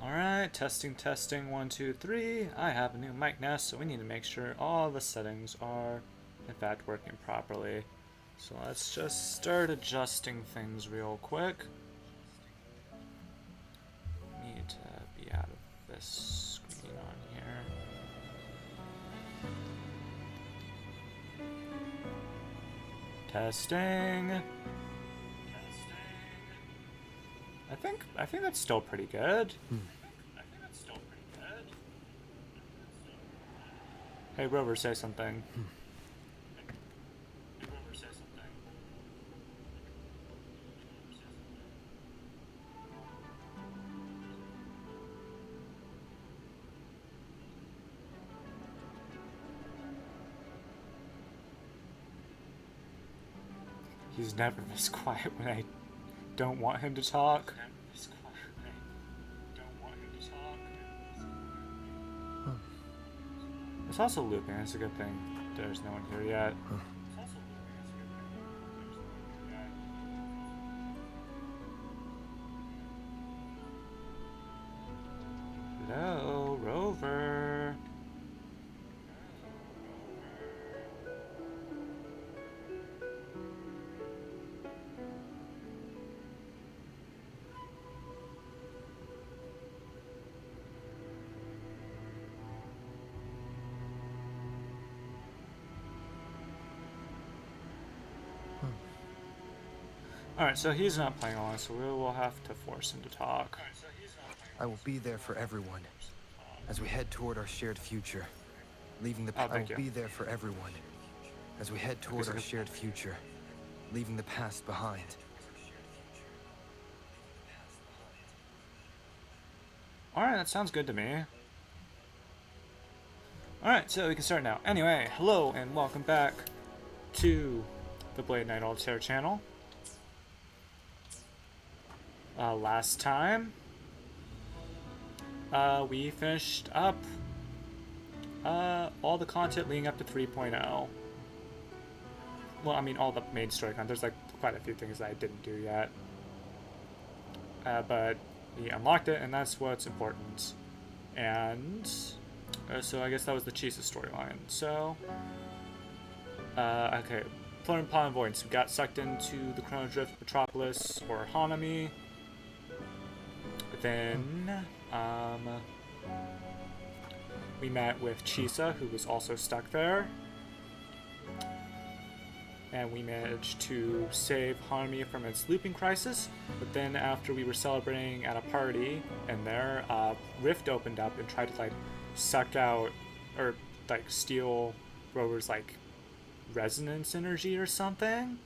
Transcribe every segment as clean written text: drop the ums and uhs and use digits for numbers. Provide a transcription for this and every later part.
Alright, testing, testing, 1, 2, 3. I have a new mic now, so we need to make sure all the settings are, in fact, working properly. So let's just start adjusting things real quick. Need to be out of this screen on here. Testing. I think that's still pretty good. Hey Rover, say something. He's never this quiet when I don't want him to talk. It's also looping, that's a good thing. There's no one here yet. Hello, Rover. Alright, so he's not playing along, so we will have to force him to talk. I will be there for everyone as we head toward our shared future, leaving the past. I will be there for everyone as we head toward our shared future, leaving the past behind. Alright, that sounds good to me. Alright, so we can start now. Anyway, hello and welcome back to the Blade Knight Altair channel. Last time, we finished up all the content leading up to 3.0. Well, I mean, all the main story content. There's like quite a few things that I didn't do yet. But we unlocked it, and that's what's important. And so I guess that was the Chisa storyline. So, okay. Floating Upon Avoidance. We got sucked into the Chrono Drift Metropolis, or Hanami. Then, we met with Chisa, who was also stuck there. And we managed to save Hanami from its looping crisis. But then after we were celebrating at a party, and there, Rift opened up and tried to, like, suck out, or, like, steal Rover's, like, resonance energy or something.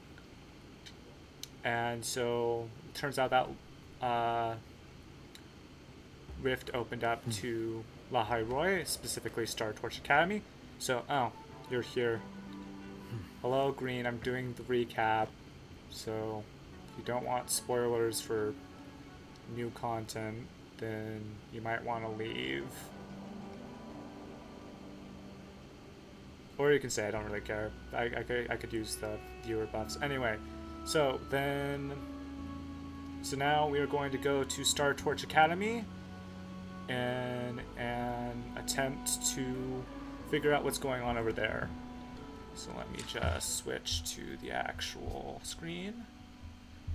And so, it turns out that, Rift opened up to La Roy, specifically Star Torch Academy. So, oh, you're here. Hello, Green. I'm doing the recap. So, if you don't want spoilers for new content, then you might want to leave. Or you can say I don't really care. I could use the viewer buffs. Anyway, so now we are going to go to Star Torch Academy in an attempt to figure out what's going on over there. So let me just switch to the actual screen.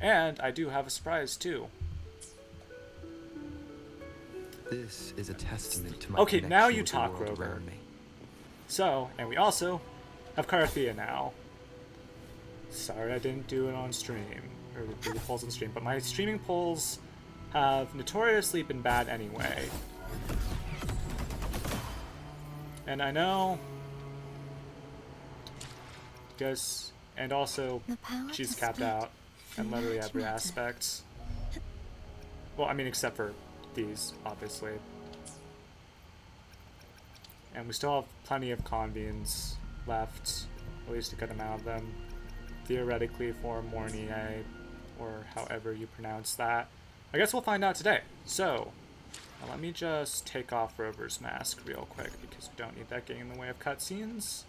And I do have a surprise too. This is a testament to my okay, now you with the talk, world Rover. around me. So, and we also have Carthea now. Sorry I didn't do it on stream, or do the polls on stream, but my streaming polls have notoriously been bad anyway. And I know, because, and also, she's capped out in literally every aspect. Well, I mean, except for these, obviously. And we still have plenty of convenes left, at least a good amount of them, theoretically for Mornier, or however you pronounce that. I guess we'll find out today. So, now let me just take off Rover's mask real quick, because we don't need that getting in the way of cutscenes.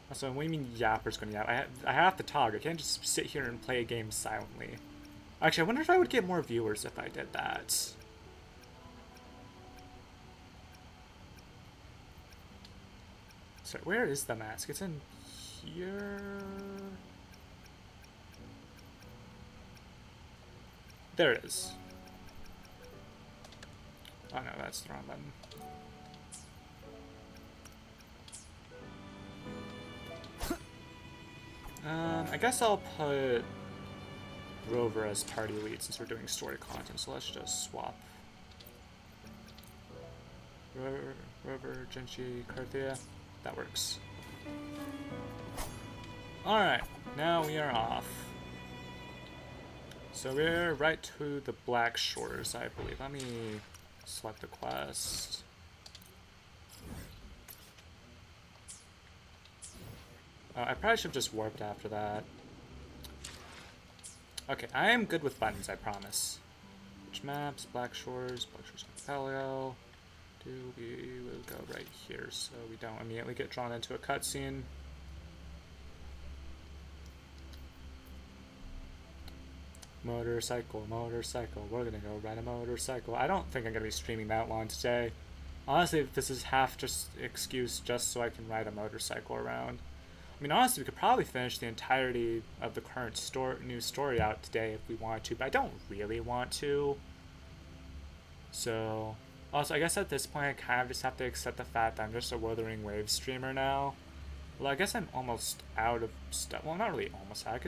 Also, what do you mean Yapper's gonna yap? I have to talk. I can't just sit here and play a game silently. Actually, I wonder if I would get more viewers if I did that. So where is the mask? It's in here. There it is. Oh no, that's the wrong button. I guess I'll put Rover as party lead since we're doing story content, so let's just swap. Rover, Genji, Carthea. That works. Alright, now we are off. So we're right to the Black Shores, I believe. Let me select the quest. I probably should have just warped after that. Okay, I am good with buttons, I promise. Which maps? Black Shores Paleo. We will go right here so we don't immediately get drawn into a cutscene. Motorcycle, motorcycle. We're gonna go ride a motorcycle. I don't think I'm gonna be streaming that long today. Honestly, this is half just excuse just so I can ride a motorcycle around. I mean, honestly, we could probably finish the entirety of the current new story out today if we wanted to, but I don't really want to. So, also, I guess at this point, I kind of just have to accept the fact that I'm just a Wuthering Waves streamer now. Well, I guess I'm almost out of stuff. Well, not really almost out.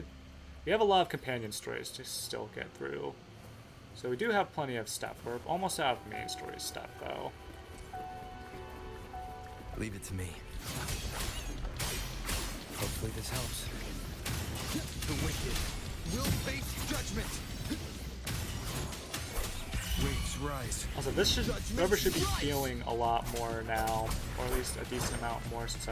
We have a lot of companion stories to still get through. So we do have plenty of stuff. We're almost out of main story stuff, though. Leave it to me. Hopefully this helps. The wicked will face judgment. Waves rise. Also, Rover should be feeling a lot more now, or at least a decent amount more since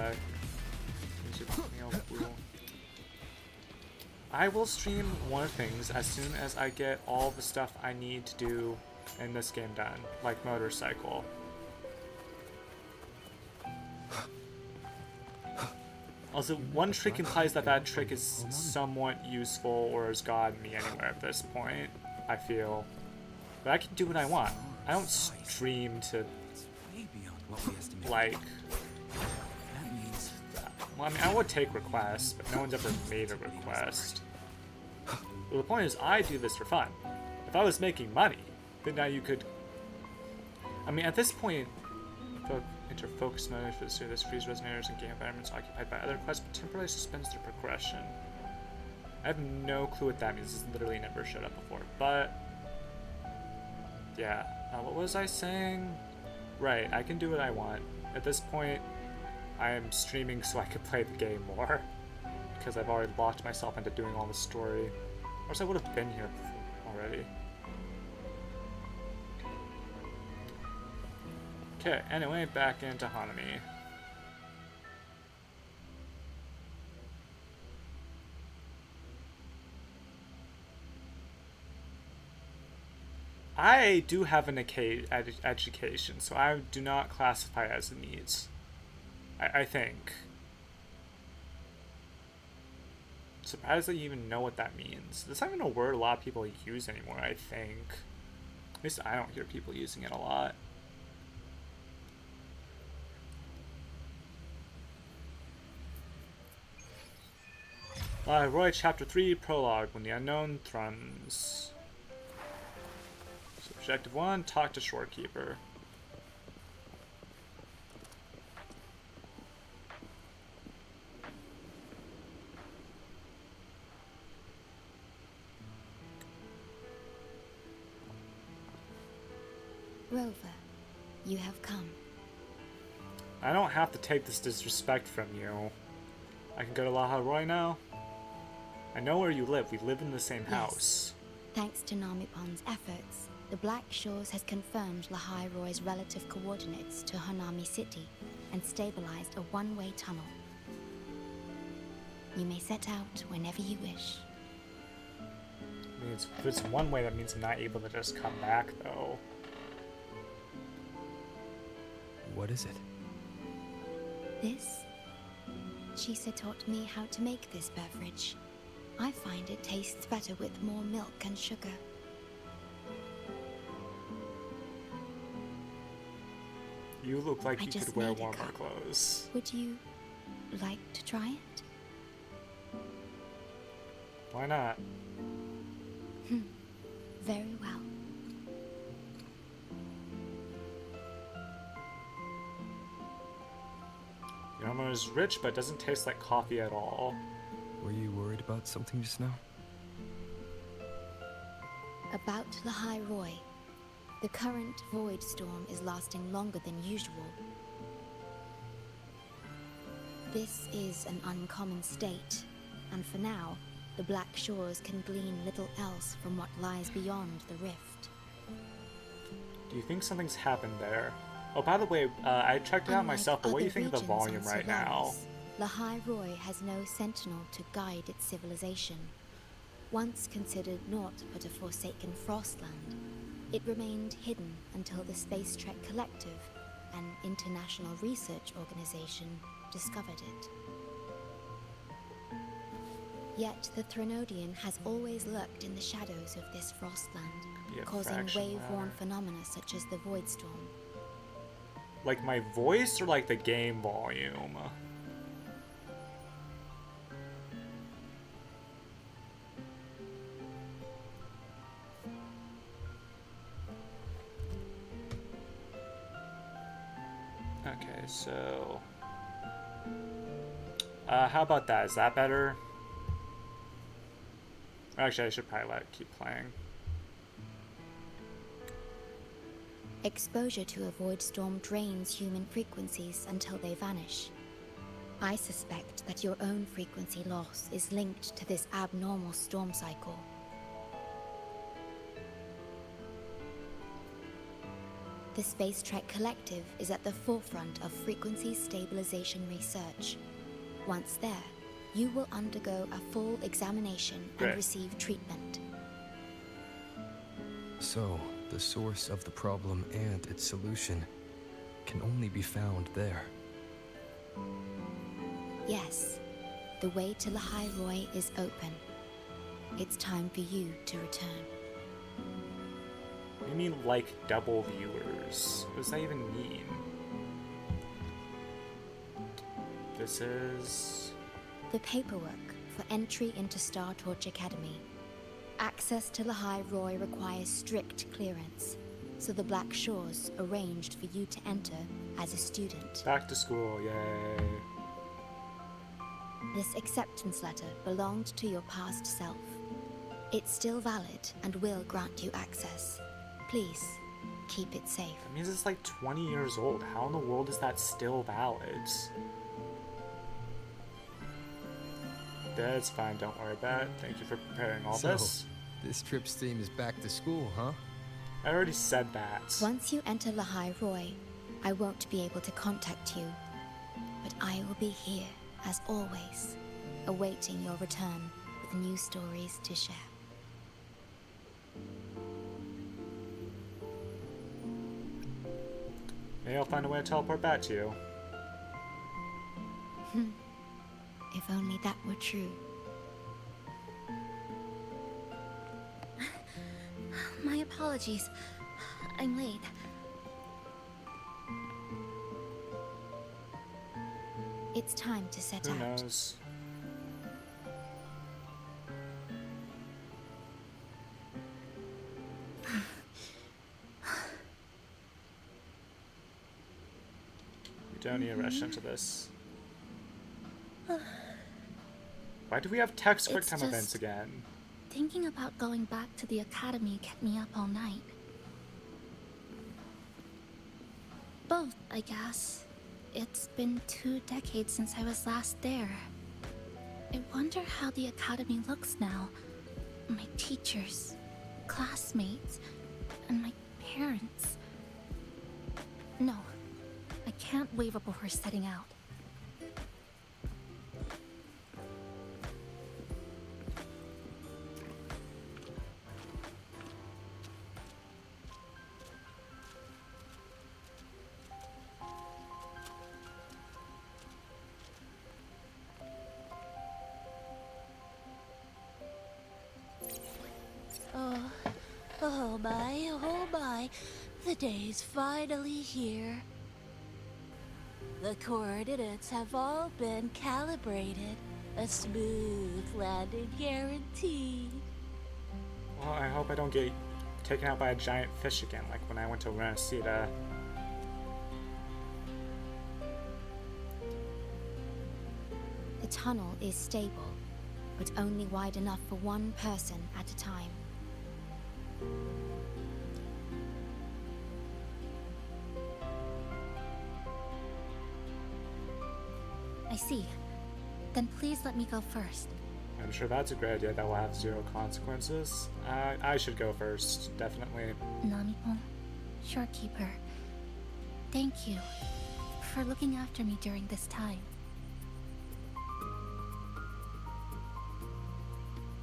I will stream one of things as soon as I get all the stuff I need to do in this game done, like motorcycle. Also, one trick implies that that trick is somewhat useful or has gotten me anywhere at this point, I feel. But I can do what I want. I don't stream to, like... Well, I mean, I would take requests, but no one's ever made a request. Well, the point is, I do this for fun. If I was making money, then now you could... I mean, at this point, enter focus mode for the service freeze resonators and game environments occupied by other quests, but temporarily suspends their progression. I have no clue what that means. This literally never showed up before, but... Yeah, what was I saying? Right, I can do what I want. At this point, I am streaming so I can play the game more, because I've already locked myself into doing all the story. Or else I would have been here already. Okay, anyway, back into Hanami. I do have an education, so I do not classify as a needs. I think. Surprised that you even know what that means. That's not even a word a lot of people use anymore, I think. At least I don't hear people using it a lot. Roy, Chapter 3, Prologue, When the Unknown Thruns. So, Objective 1, talk to Shorekeeper. Rover, you have come. I don't have to take this disrespect from you. I can go to Laha Roy now? I know where you live. We live in the same house. Thanks to Namipon's efforts, the Black Shores has confirmed Lahai Roy's relative coordinates to Hanami City and stabilized a one-way tunnel. You may set out whenever you wish. I mean, if it's one way, that means I'm not able to just come back, though. What is it? This? Chisa taught me how to make this beverage. I find it tastes better with more milk and sugar. You look like you could wear warmer clothes. Would you like to try it? Why not? Very well. The aroma is rich, but doesn't taste like coffee at all. Were you worried about something just now? About Lahai Roy. The current void storm is lasting longer than usual. This is an uncommon state, and for now, the Black Shores can glean little else from what lies beyond the rift. Do you think something's happened there? Oh, by the way, I checked it out myself, but what do you think of the volume right now? Lahai Roy has no sentinel to guide its civilization. Once considered naught but a forsaken frostland, it remained hidden until the Space Trek Collective, an international research organization, discovered it. Yet the Threnodian has always lurked in the shadows of this frostland, causing wave-worn phenomena such as the Void Storm. Like my voice or like the game volume? Okay, so... how about that? Is that better? Actually, I should probably let it keep playing. Exposure to a void storm drains human frequencies until they vanish. I suspect that your own frequency loss is linked to this abnormal storm cycle. The Space Trek Collective is at the forefront of frequency stabilization research. Once there, you will undergo a full examination and receive treatment. So, the source of the problem and its solution can only be found there. Yes, the way to Lahai Roy is open. It's time for you to return. What do you mean, like double viewers? What does that even mean? This is... the paperwork for entry into Star Torch Academy. Access to Lahai Roy requires strict clearance, so the Black Shores arranged for you to enter as a student. Back to school, yay. This acceptance letter belonged to your past self. It's still valid and will grant you access. Please, keep it safe. That means it's like 20 years old. How in the world is that still valid? That's fine, don't worry about it. Thank you for preparing all this. This trip's theme is back to school, huh? I already said that. Once you enter Lahai Roy, I won't be able to contact you. But I will be here, as always, awaiting your return with new stories to share. Maybe I'll find a way to teleport back to you. If only that were true. My apologies. I'm late. It's time to set out. Who knows? We don't need to rush into this. Why do we have text QuickTime events again? Thinking about going back to the academy kept me up all night. Both, I guess. It's been 2 decades since I was last there. I wonder how the academy looks now. My teachers, classmates, and my parents. No, I can't waver before setting out. Oh my, the day's finally here. The coordinates have all been calibrated. A smooth landing guaranteed. Well, I hope I don't get taken out by a giant fish again, like when I went to Renacida. The tunnel is stable, but only wide enough for one person at a time. I see. Then please let me go first. I'm sure that's a great idea that will have 0 consequences. I should go first, definitely. Namipon, Shorekeeper, thank you for looking after me during this time.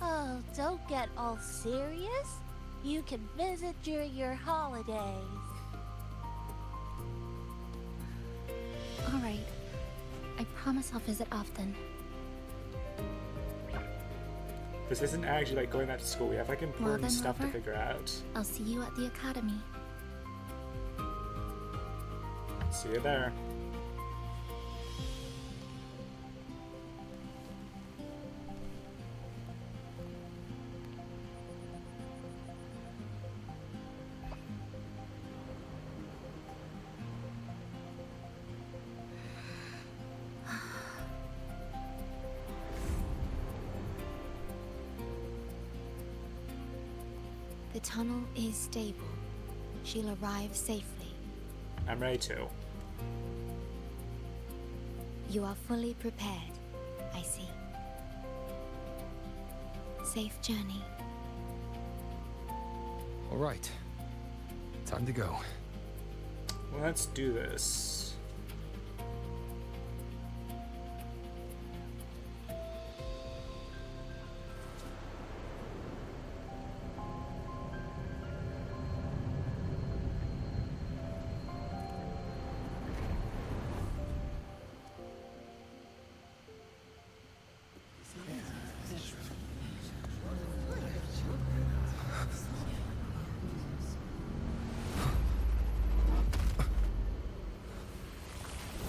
Oh, don't get all serious. You can visit during your holidays. All right. I promise I'll visit often. This isn't actually like going back to school. We have like important then, stuff to lover, figure out. I'll see you at the academy. See you there. The tunnel is stable. She'll arrive safely. I'm ready to. You are fully prepared, I see. Safe journey. All right. Time to go. Let's do this.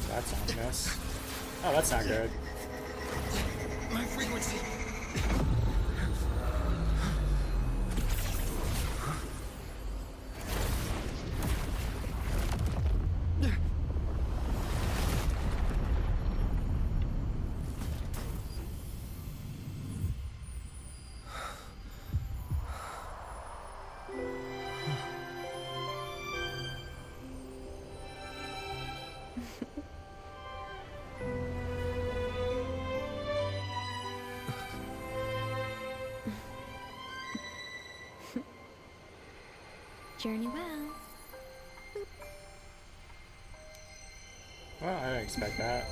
That's ominous. Oh, that's not good. My frequency. Journey well. Well, I didn't expect that.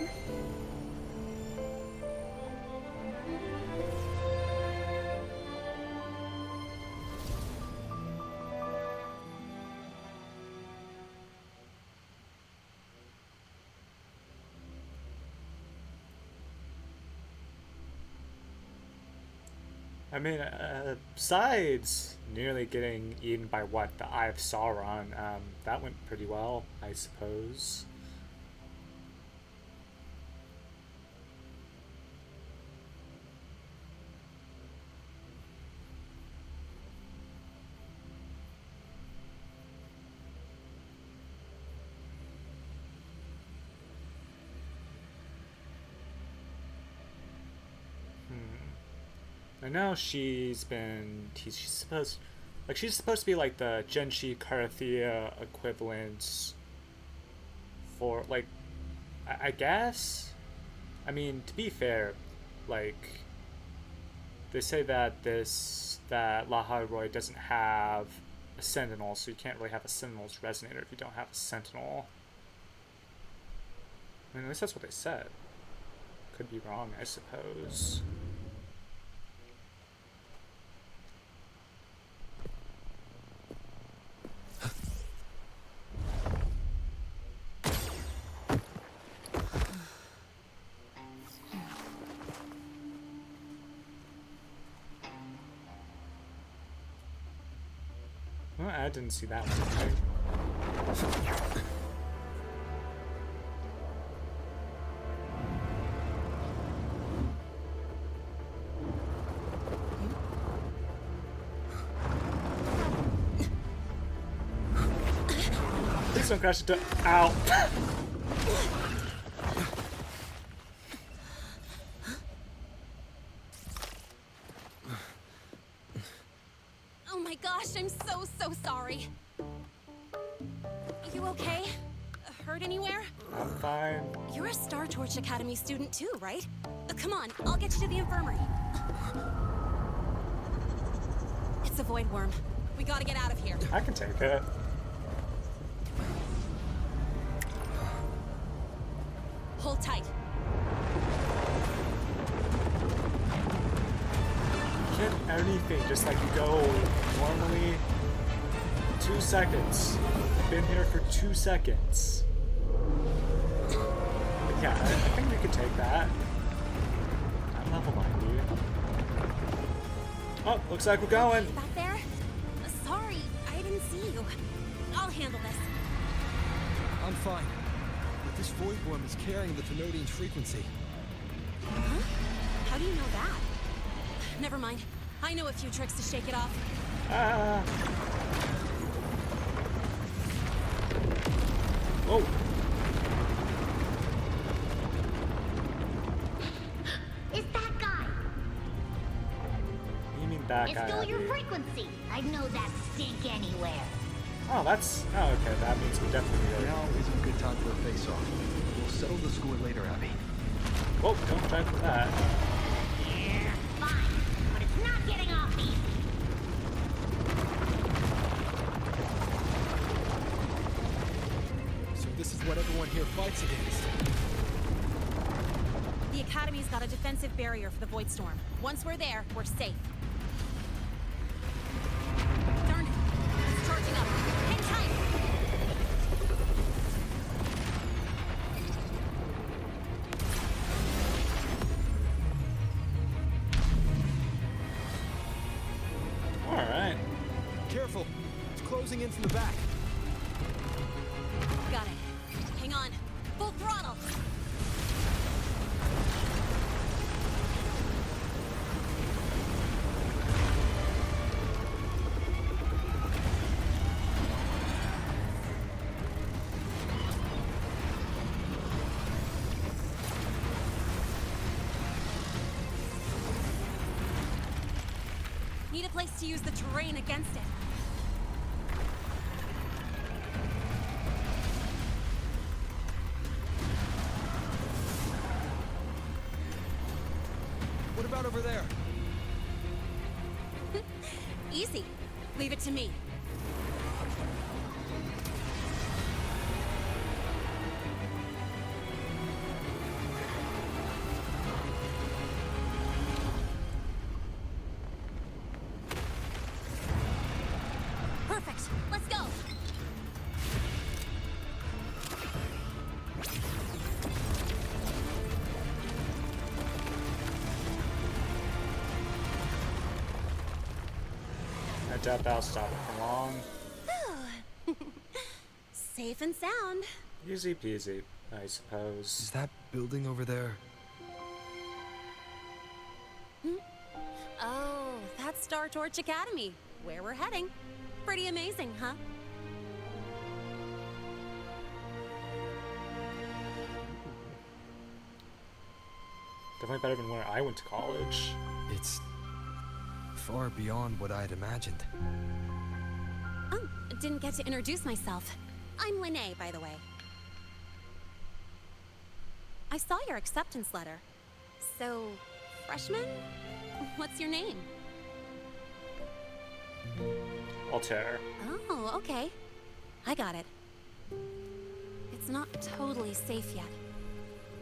I mean, besides nearly getting eaten by what, the Eye of Sauron, that went pretty well, I suppose. I know she's supposed to be like the Genshi Karathea equivalent for, like, I guess? I mean, to be fair, like, they say that Laharoy doesn't have a sentinel, so you can't really have a sentinel's resonator if you don't have a sentinel. I mean, at least that's what they said. Could be wrong, I suppose. Well, I didn't see that one. Please don't crash into. Ow! Oh my gosh, I'm so sorry. You okay? Hurt anywhere? I'm fine. You're a Star Torch Academy student too, right? Come on, I'll get you to the infirmary. It's a void worm. We gotta get out of here. I can take it. Hold tight. Hit anything, just like you go normally. 2 seconds. Been here for 2 seconds. But yeah, I think we could take that. I'm level 90. Oh, looks like we're going. Back there? Sorry, I didn't see you. I'll handle this. I'm fine. But this void worm is carrying the Tenodian's frequency. Huh? How do you know that? Never mind. I know a few tricks to shake it off. Ah. Whoa. It's that guy. You mean that It's guy? still your Abby? frequency. I'd know that stink anywhere. Oh, that's. Oh, okay. That means we definitely go. Now isn't a good time for a face-off. We'll settle the score later, Abby. Whoa, don't try for that. Yeah, fine. But it's not getting off easy. So this is what everyone here fights against. The Academy's got a defensive barrier for the Void Storm. Once we're there, we're safe. Darn it. It's charging up. Hang tight. Alright. Careful. It's closing in from the back. Got it. Hang on. Full throttle. Need a place to use the terrain against it. What about over there? Easy. Leave it to me. Perfect. Let's go. I doubt that'll stop it for long. Safe and sound. Easy peasy, I Is suppose. that building over there? Oh, that's Star Torch Academy. Where we're heading. Pretty amazing, huh? Definitely better than where I went to college. It's far beyond what I had imagined. Oh, didn't get to introduce myself. I'm Lene, by the way. I saw your acceptance letter. So, freshman? What's your name? Altair. Oh, okay. I got it. It's not totally safe yet.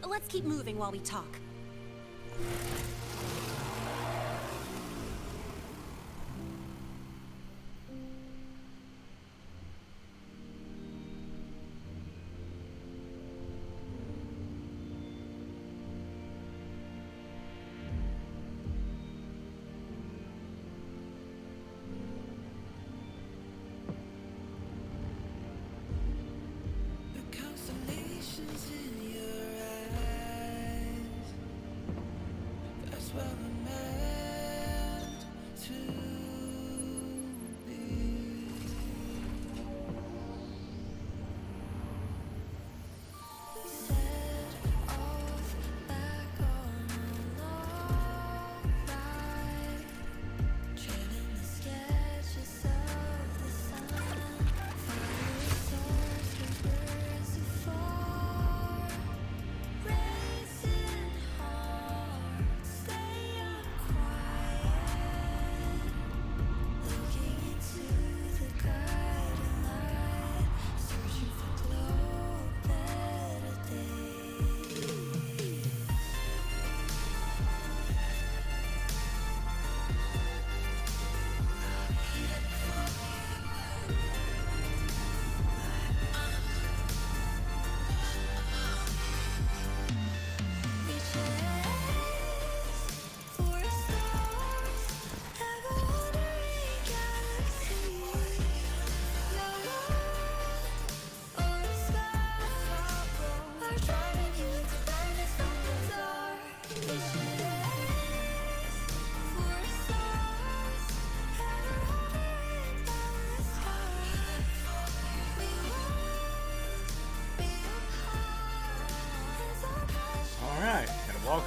Let's keep moving while we talk.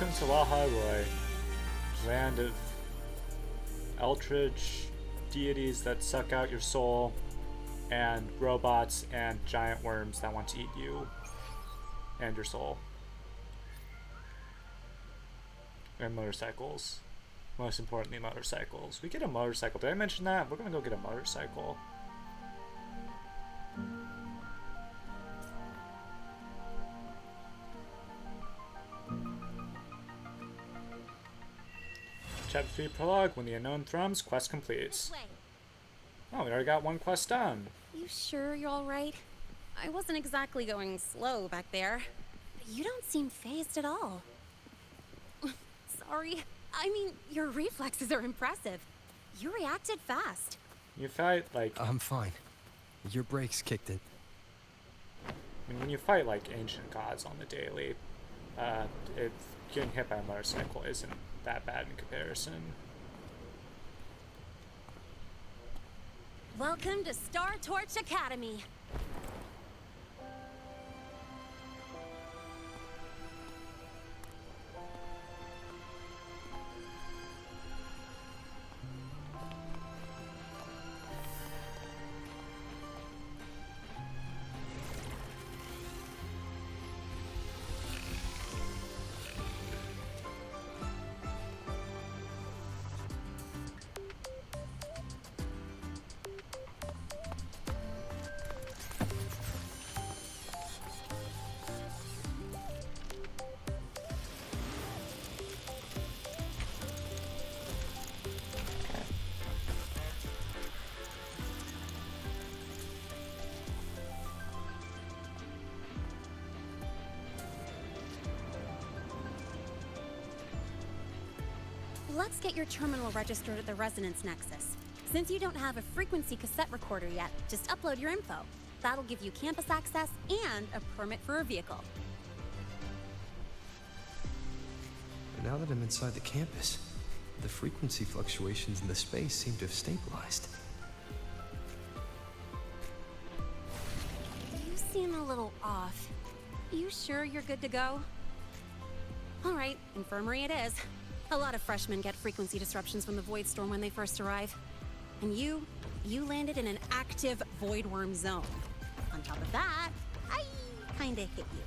Welcome to Lahairoi, land of eldritch deities that suck out your soul, and robots and giant worms that want to eat you and your soul. And motorcycles. Most importantly, motorcycles. We get a motorcycle. Did I mention that? We're gonna go get a motorcycle. Chapter 3 Prologue. When the unknown thrums, quest completes. Oh, we already got one quest done. You sure you're alright? I wasn't exactly going slow back there. You don't seem phased at all. Sorry. I mean, your reflexes are impressive. You reacted fast. You fight like... I'm fine. Your brakes kicked in. I mean, when you fight like ancient gods on the daily, getting hit by a motorcycle isn't that bad in comparison. Welcome to Star Torch Academy. Let's get your terminal registered at the Resonance Nexus. Since you don't have a frequency cassette recorder yet, just upload your info. That'll give you campus access and a permit for a vehicle. Now that I'm inside the campus, the frequency fluctuations in the space seem to have stabilized. You seem a little off. You sure you're good to go? All right, infirmary it is. A lot of freshmen get frequency disruptions from the Void Storm when they first arrive. And you landed in an active Void Worm zone. On top of that, I kinda hit you.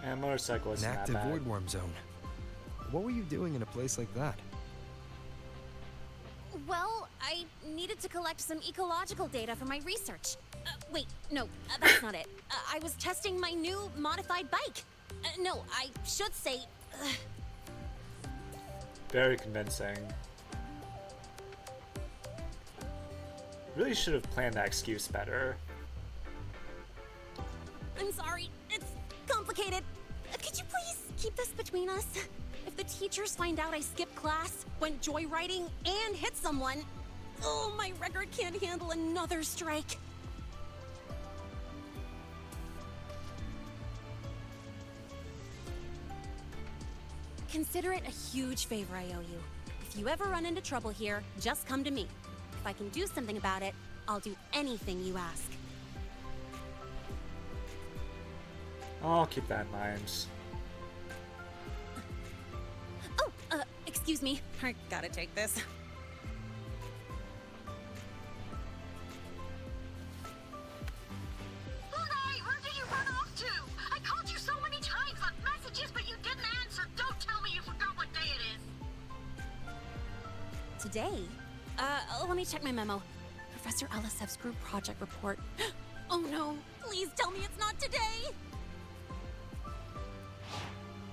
And motorcycle isn't An that active bad. void worm zone. What were you doing in a place like that? Well, I needed to collect some ecological data for my research. Wait, no, that's not it. I was testing my new modified bike. No, I should say... Very convincing. Really should have planned that excuse better. I'm sorry, it's complicated. Could you please keep this between us? If the teachers find out I skipped class, went joyriding, and hit someone... Oh, my record can't handle another strike. Consider it a huge favor I owe you. If you ever run into trouble here, just come to me. If I can do something about it, I'll do anything you ask. I'll keep that in mind. Oh, excuse me. I gotta take this. Hey, where did you run off to? I called you so many times, left messages, but you didn't answer. Don't tell me you forgot what day it is. Today? Let me check my memo. Professor Alisev's group project report. Oh no, please tell me it's not today!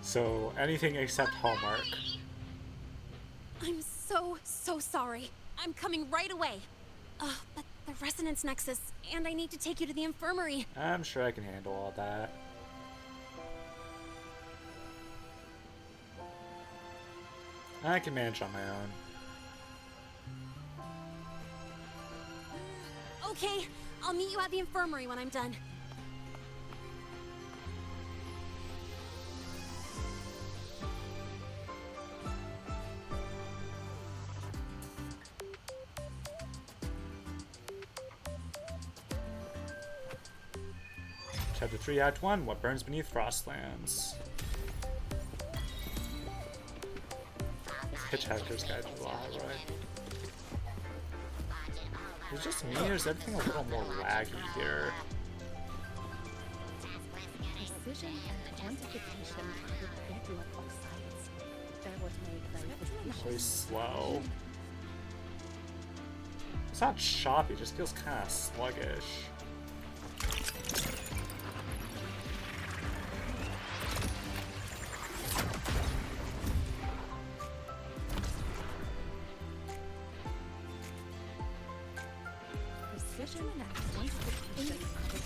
So, anything except homework. I'm so sorry. I'm coming right away. But the Resonance Nexus, and I need to take you to the infirmary. I'm sure I can handle all that. I can manage on my own. Okay, I'll meet you at the infirmary when I'm done. Chapter 3, Act 1, What Burns Beneath Frostlands. Hitchhiker's Guide to the Laha Roy. Is it just me, or is everything a little more laggy here? Precision and quantification are the bedrock of science. They're what make verification Really slow. It's not choppy, it just feels kind of sluggish. precision and quantification are the bedrock of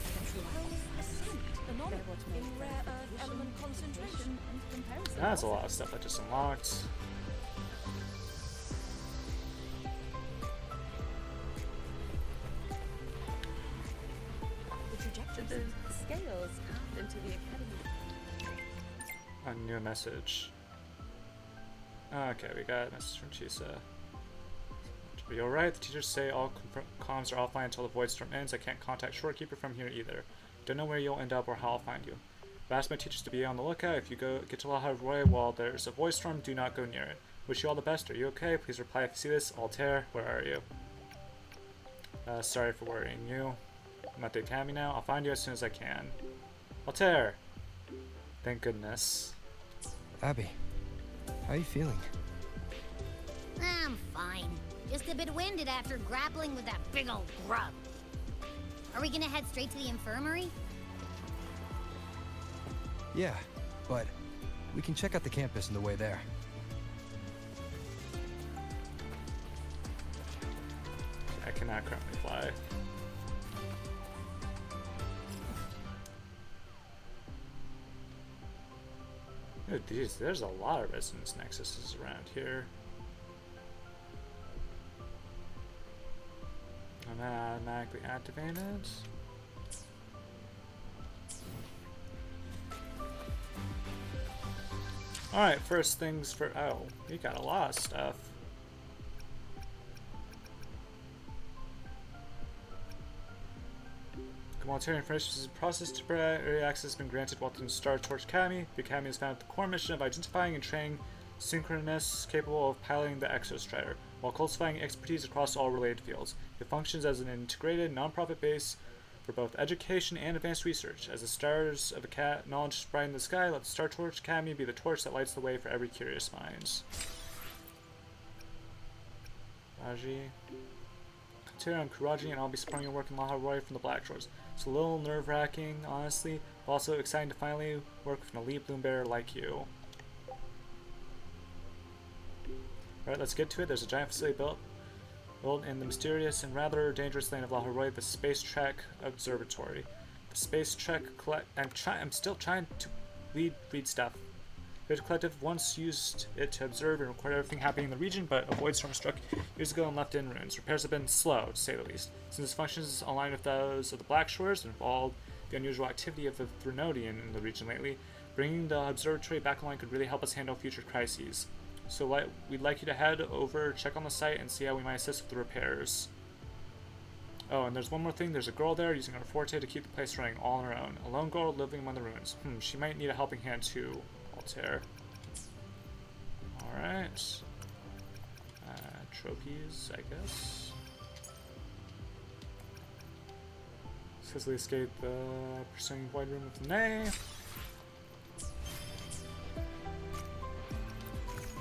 science. They're what make in rare earth element concentration and comparison. That's a lot of stuff I just unlocked. The trajectory scales carved into the academy. A new message. Okay, we got a message from Chisa. Are you alright? The teachers say all comms are offline until the void storm ends. I can't contact Shorekeeper from here either. Don't know where you'll end up or how I'll find you. I've asked my teachers to be on the lookout. If you get to Laha Roy while there's a void storm, do not go near it. Wish you all the best. Are you okay? Please reply if you see this. Altair, where are you? Sorry for worrying you. I'm at the academy now. I'll find you as soon as I can. Altair! Thank goodness. Abby, how are you feeling? I'm fine. Just a bit winded after grappling with that big old grub. Are we gonna head straight to the infirmary? Yeah, but we can check out the campus on the way there. I cannot currently fly. Oh, geez, there's a lot of resonance nexuses around here. I'm automatically activated. Alright, first things for. Oh, we got a lot of stuff. Monetary information is in process. Temporary area access has been granted while in Star Torch Academy. The Academy has found the core mission of identifying and training synchronists capable of piloting the Exostrider, while cultivating expertise across all related fields. It functions as an integrated, non-profit base for both education and advanced research. As the stars of knowledge brighten the sky, let the Star Torch Academy be the torch that lights the way for every curious mind. Raji. I'm Kuraji, and I'll be supporting your work in Laha Roy from the Black Shores. It's a little nerve-wracking, honestly, but also exciting to finally work with an elite bloom bearer like you. Alright, let's get to it. There's a giant facility built in the mysterious and rather dangerous land of Laha Roy, the Space Trek Observatory. The Space Trek I'm still trying to read stuff. The collective once used it to observe and record everything happening in the region, but a void storm struck years ago and left in ruins. Repairs have been slow, to say the least. Since its functions align with those of the Black Shores and involved the unusual activity of the Threnodian in the region lately, bringing the observatory back online could really help us handle future crises. So we'd like you to head over, check on the site, and see how we might assist with the repairs. Oh, and there's one more thing. There's a girl there using her forte to keep the place running all on her own. A lone girl living among the ruins. She might need a helping hand too. Altair. Alright. Trophies, I guess. Successfully escaped the pursuing void room with Nay.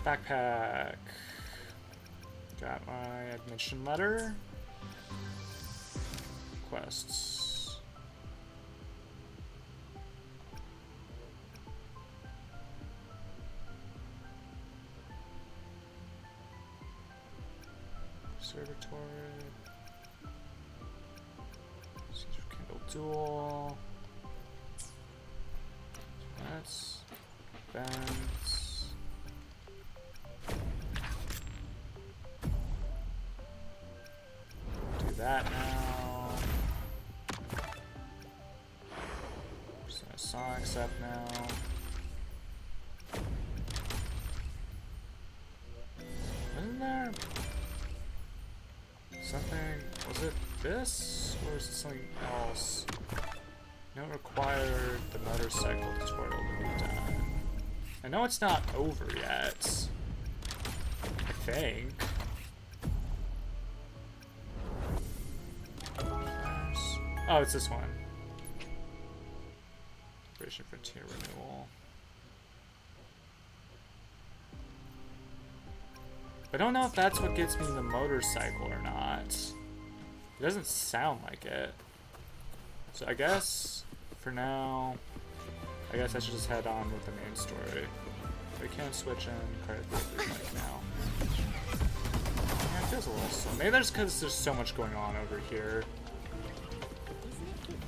Backpack. Got my admission letter. Quests. Observatory. Caesar Kindle Duel. That's Vents. Do that now. Sonic's up now. Isn't there something? Was it this? Or is it something else? No required the motorcycle tutorial to be done. I know it's not over yet. I think. Oh, it's this one. Operation Frontier Renewal. I don't know if that's what gets me the motorcycle or not. It doesn't sound like it. So I guess, for now, I guess I should just head on with the main story. We can switch in credit like now. Yeah, it feels a little slow. Maybe that's because there's so much going on over here.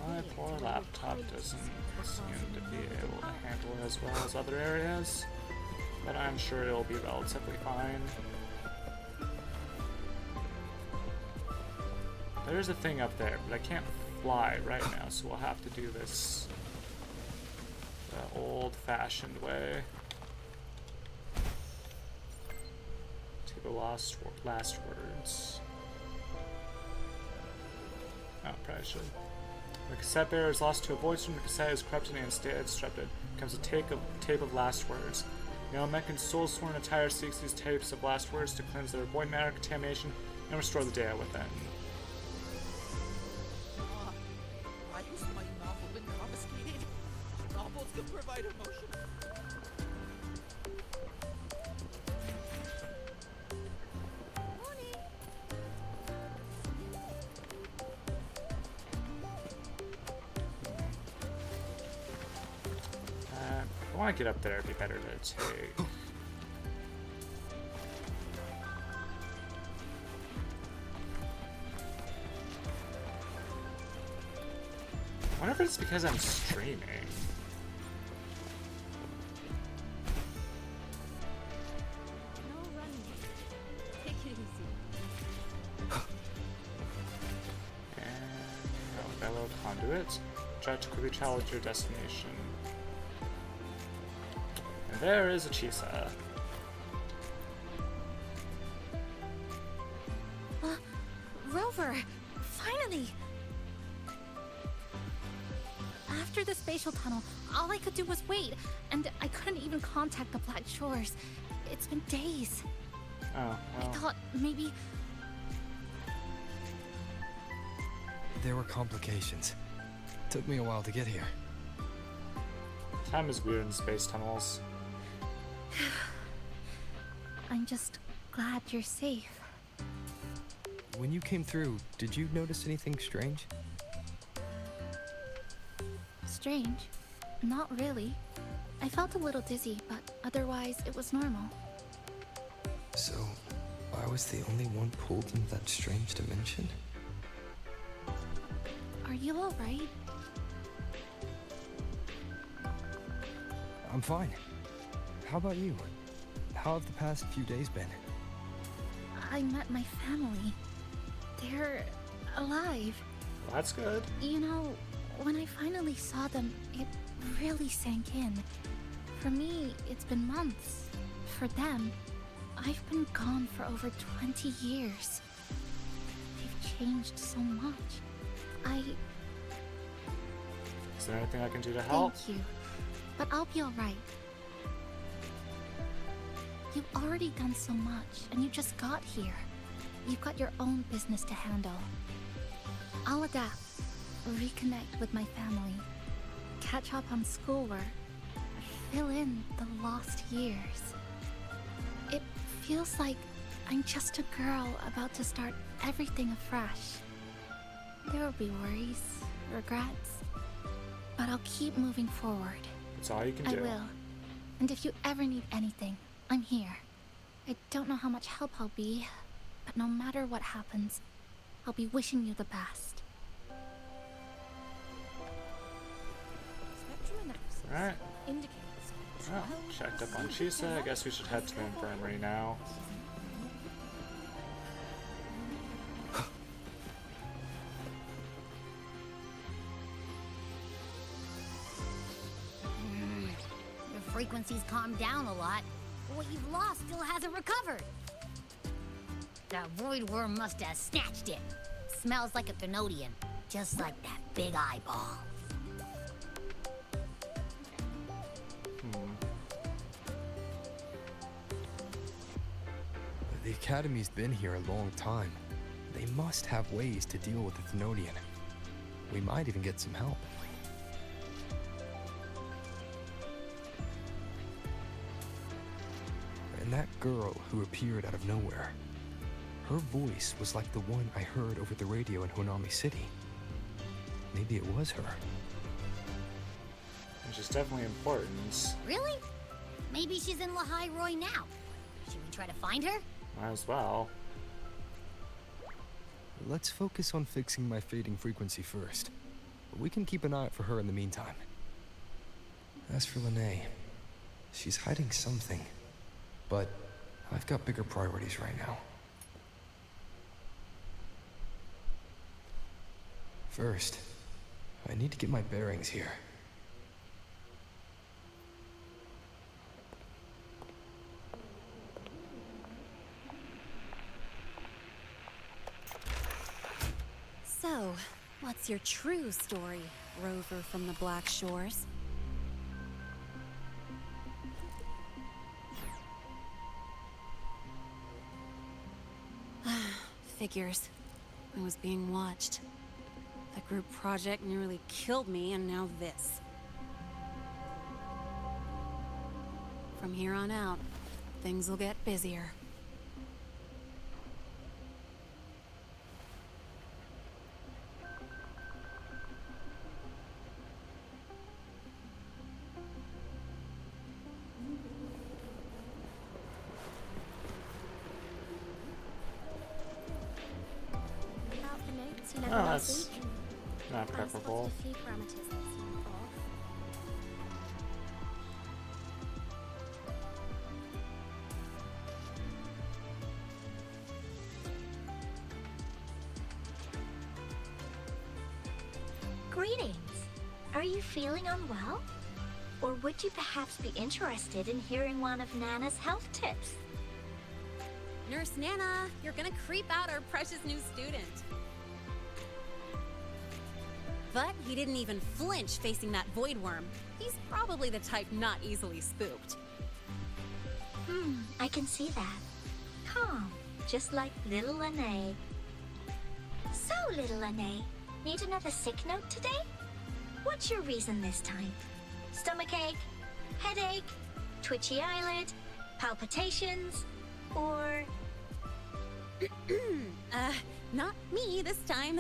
My poor laptop doesn't seem to be able to handle it as well as other areas, but I'm sure it'll be relatively fine. There's a thing up there, but I can't fly right now, so we'll have to do this the old-fashioned way. To the last words. Oh, probably should. The cassette bearer is lost to a voice from the cassette is corrupted and instead disrupted. Becomes a tape of last words. Now Mech and Soulsworn attire seeks these tapes of last words to cleanse their void matter contamination and restore the data within. Why has my novel been confiscated? Novels can provide emotion. If I want to get up there, it'd be better to take. I wonder if it's because I'm streaming. No running. Take it easy. And bellow conduit. Try to quickly travel to your destination. And there is Achisa. Rover! Finally! After the spatial tunnel, all I could do was wait, and I couldn't even contact the Black Shores. It's been days. Oh, I well. thought maybe... There were complications. Took me a while to get here. Time is weird in space tunnels. I'm just glad you're safe. When you came through, did you notice anything strange? Strange? Not really. I felt a little dizzy, but otherwise it was normal. So, I was the only one pulled into that strange dimension? Are you alright? I'm fine. How about you? How have the past few days been? I met my family. They're alive. Well, that's good. You know, when I finally saw them, it really sank in. For me, it's been months. For them, I've been gone for over 20 years. They've changed so much. Is there anything I can do to help? Thank you. But I'll be alright. You've already done so much, and you just got here. You've got your own business to handle. I'll adapt, reconnect with my family, catch up on schoolwork, fill in the lost years. It feels like I'm just a girl about to start everything afresh. There will be worries, regrets, but I'll keep moving forward. That's all you can I do. will. And if you ever need anything, I'm here. I don't know how much help I'll be, but no matter what happens, I'll be wishing you the best. Spectrum analysis Alright. indicates. Well, checked up on Chisa. I guess we should head to the infirmary now. The frequency's calmed down a lot. What you've lost still hasn't recovered. That void worm must have snatched it. Smells like a Thenodian, just like that big eyeball. The Academy's been here a long time. They must have ways to deal with the Thenodian. We might even get some help. And that girl who appeared out of nowhere, her voice was like the one I heard over the radio in Honami City. Maybe it was her. Which is definitely important. Really? Maybe she's in Lahai Roy now. Should we try to find her? Might as well. Let's focus on fixing my fading frequency first. We can keep an eye out for her in the meantime. As for Lene, she's hiding something. But I've got bigger priorities right now. First, I need to get my bearings here. So, what's your true story, rover from the Black Shores? Figures. I was being watched. The group project nearly killed me, and now this. From here on out, things will get busier. Oh, that's not preferable. Greetings. Are you feeling unwell? Or would you perhaps be interested in hearing one of Nana's health tips? Nurse Nana, you're gonna creep out our precious new student. But he didn't even flinch facing that void worm. He's probably the type not easily spooked. I can see that. Calm, just like little Lene. So, little Lene, need another sick note today? What's your reason this time? Stomachache? Headache? Twitchy eyelid? Palpitations? Or... Not me this time.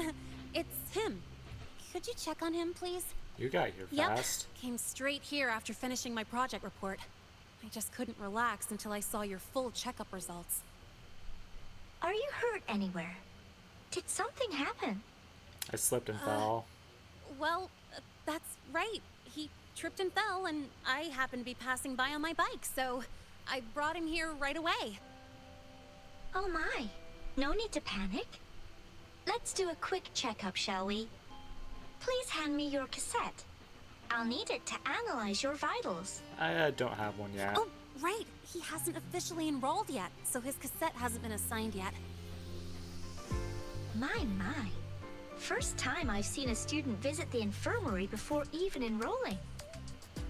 It's him. Could you check on him, please? You got here fast. Yep. Came straight here after finishing my project report. I just couldn't relax until I saw your full checkup results. Are you hurt anywhere? Did something happen? I slipped and fell. Well, that's right. He tripped and fell, and I happened to be passing by on my bike, so I brought him here right away. Oh my. No need to panic. Let's do a quick checkup, shall we? Please hand me your cassette. I'll need it to analyze your vitals. I don't have one yet. Oh, right. He hasn't officially enrolled yet, so his cassette hasn't been assigned yet. My. First time I've seen a student visit the infirmary before even enrolling.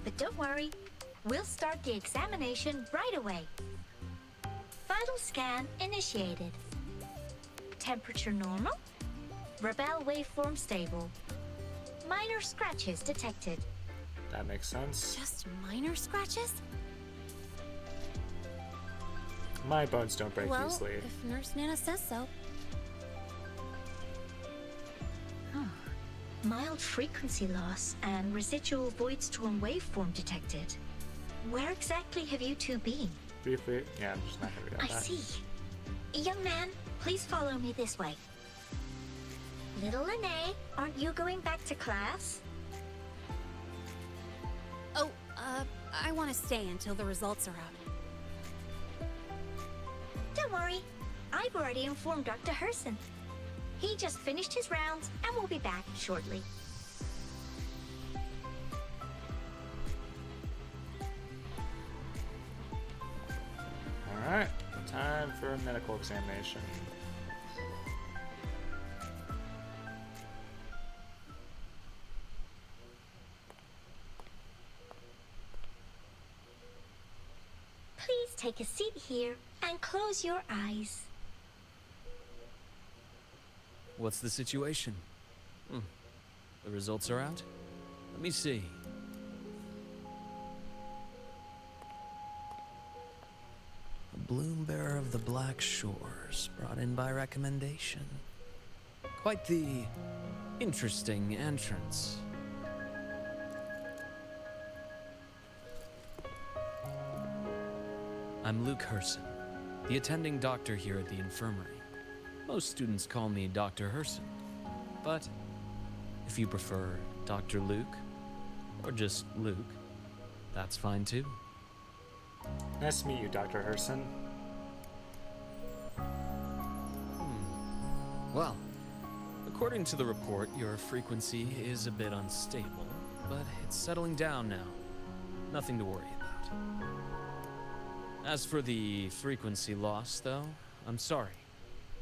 But don't worry, we'll start the examination right away. Vital scan initiated. Temperature normal. Rebel waveform stable. Minor scratches detected. That makes sense. Just minor scratches? My bones don't break easily. Well, if Nurse Nana says so. Mild frequency loss and residual void storm waveform detected. Where exactly have you two been? Briefly, yeah, I'm just not gonna read I that. see. Young man, please follow me this way. Little Lene, aren't you going back to class? Oh, I want to stay until the results are out. Don't worry. I've already informed Dr. Herson. He just finished his rounds and will be back shortly. Alright, time for a medical examination. take a seat here and close your eyes. What's the situation? The results are out? Let me see. A bloom bearer of the Black Shores, brought in by recommendation. Quite the interesting entrance. I'm Luke Herson, the attending doctor here at the infirmary. Most students call me Dr. Herson, but if you prefer Dr. Luke, or just Luke, that's fine too. Nice to meet you, Dr. Herson. Well, according to the report, your frequency is a bit unstable, but it's settling down now. Nothing to worry about. As for the frequency loss, though, I'm sorry.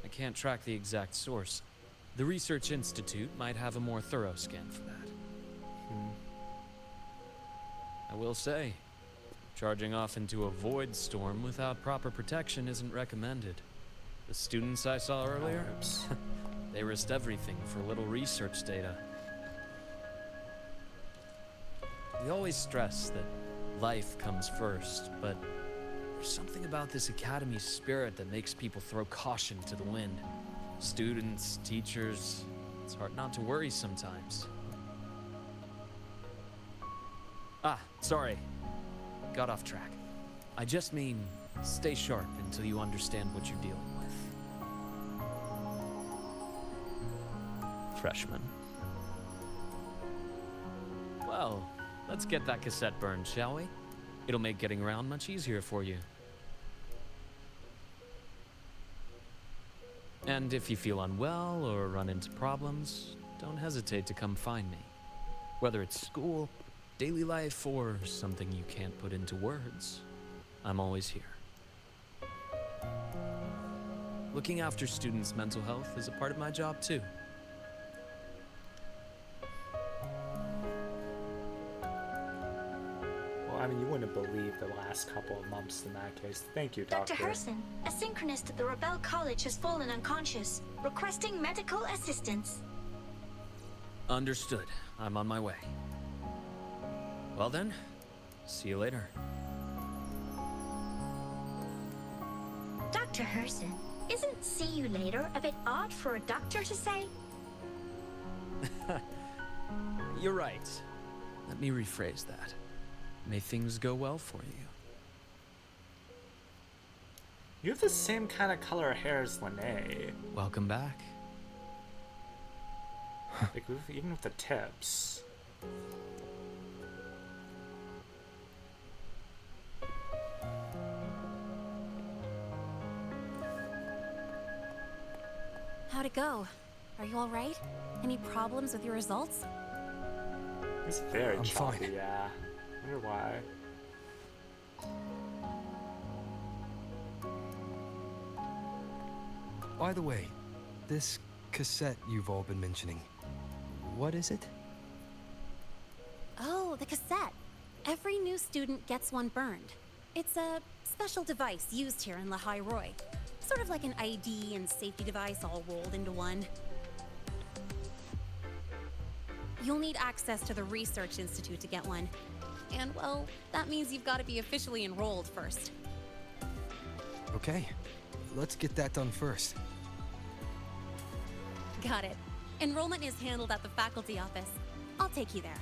I can't track the exact source. The Research Institute might have a more thorough scan for that. I will say, charging off into a void storm without proper protection isn't recommended. The students I saw earlier, they risked everything for a little research data. We always stress that life comes first, but there's something about this academy's spirit that makes people throw caution to the wind. Students, teachers, it's hard not to worry sometimes. Sorry. Got off track. I just mean, stay sharp until you understand what you're dealing with. Freshman. Well, let's get that cassette burned, shall we? It'll make getting around much easier for you. And if you feel unwell or run into problems, don't hesitate to come find me. Whether it's school, daily life, or something you can't put into words, I'm always here. Looking after students' mental health is a part of my job too. Well, I mean, you wouldn't believe the last couple of months in that case. Thank you, Doctor. Dr. Herson, a synchronist at the Rebel College has fallen unconscious, requesting medical assistance. Understood. I'm on my way. Well then, see you later. Dr. Herson, isn't see you later a bit odd for a doctor to say? You're right. Let me rephrase that. May things go well for you. You have the same kind of color hair as Lene. Welcome back. Like, even with the tips. How'd it go? Are you alright? Any problems with your results? It's very choppy, fine. yeah. I wonder why. By the way, this cassette you've all been mentioning, what is it? Oh, the cassette. Every new student gets one burned. It's a special device used here in Lehigh Roy. Sort of like an ID and safety device all rolled into one. You'll need access to the Research Institute to get one. And, well, that means you've got to be officially enrolled first. Okay, let's get that done first. Got it. Enrollment is handled at the faculty office. I'll take you there.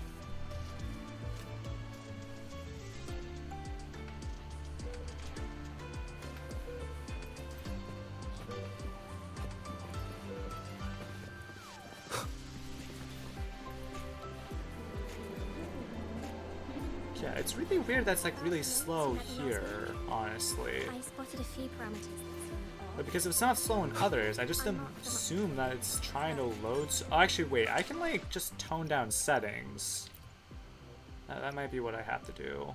Yeah, it's really weird that's like really slow here, honestly. I spotted a few parameters that seem odd. But because it's not slow in others, I just assume that it's trying to load. Oh, actually, wait, I can like just tone down settings. That might be what I have to do.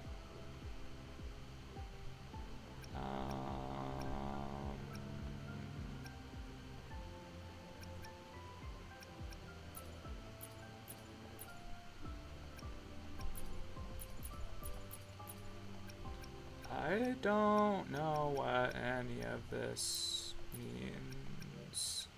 I don't know what any of this means.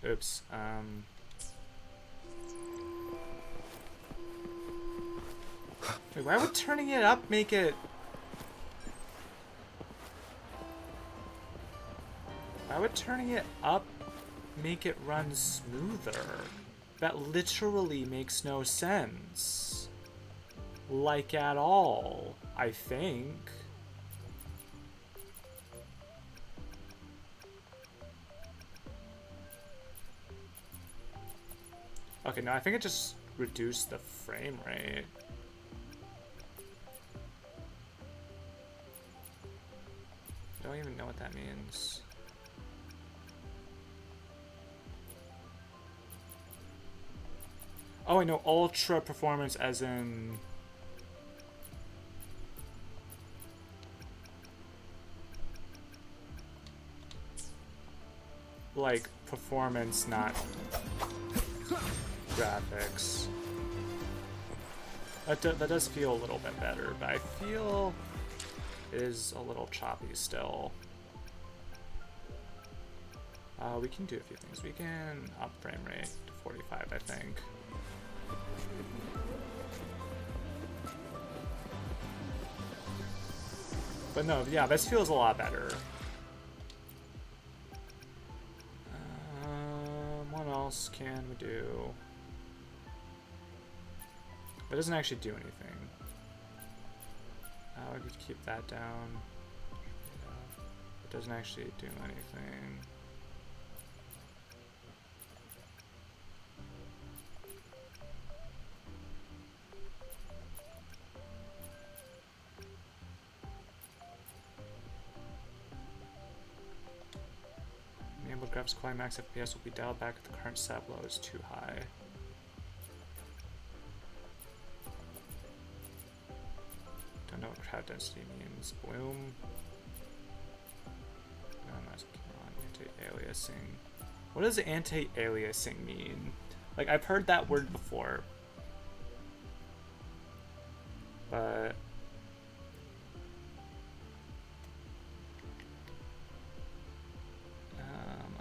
Oops, wait, why would turning it up make it... Why would turning it up make it run smoother? That literally makes no sense. Like at all, I think. Okay, no, I think it just reduced the frame rate. I don't even know what that means. Oh, I know, ultra performance as in... like, performance, not graphics. That does feel a little bit better, but I feel it is a little choppy still. We can do a few things. We can up frame rate to 45, I think. But no, yeah, this feels a lot better. What else can we do? It doesn't actually do anything. We could keep that down. Yeah. It doesn't actually do anything. Enabled graphics quality max FPS will be dialed back if the current set low is too high. Don't know what crowd density means. Bloom. Anti-aliasing. What does anti-aliasing mean? Like, I've heard that word before. But...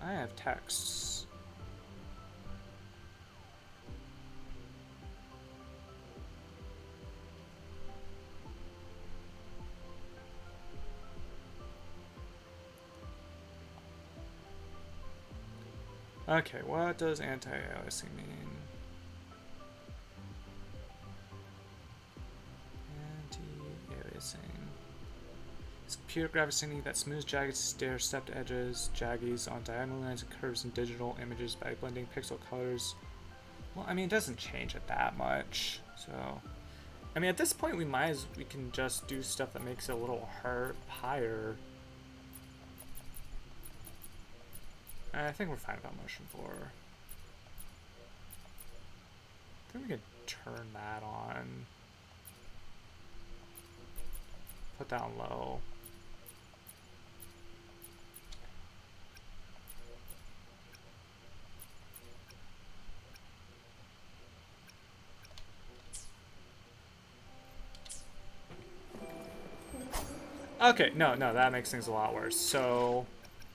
I have texts. Okay, what does anti-aliasing mean? Anti-aliasing. It's pure gravity that smooths jagged stair-stepped edges, jaggies on diagonal lines and curves in digital images by blending pixel colors. Well, I mean, it doesn't change it that much, so... I mean, at this point, we can just do stuff that makes it a little higher. I think we're fine about motion blur. I think we could turn that on. Put that on low. Okay, no, that makes things a lot worse. So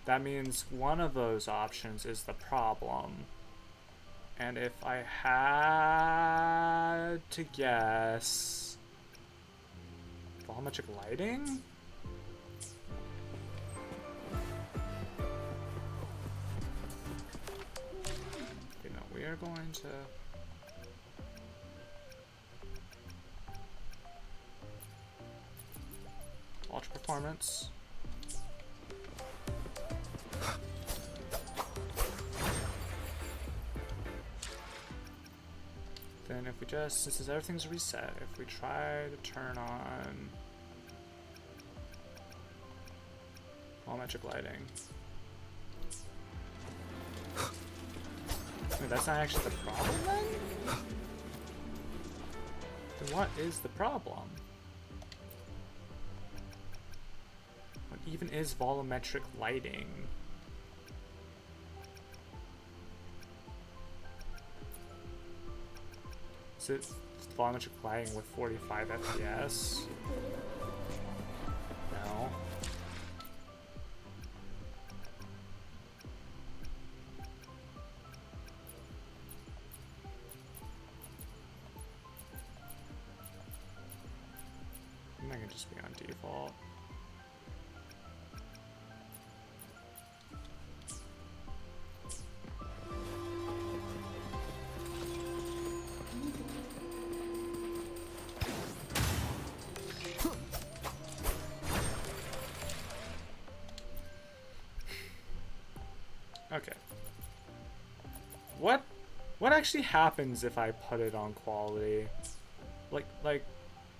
that means one of those options is the problem. And if I had to guess, volumetric lighting? Okay, no, we are going to... Ultra performance. Then if we just, since everything's reset, if we try to turn on volumetric lighting. Wait, that's not actually the problem then? what is the problem? What even is volumetric lighting? Is it volumetric lighting with 45 FPS? No. I can just be on default. Okay. What actually happens if I put it on quality? Like,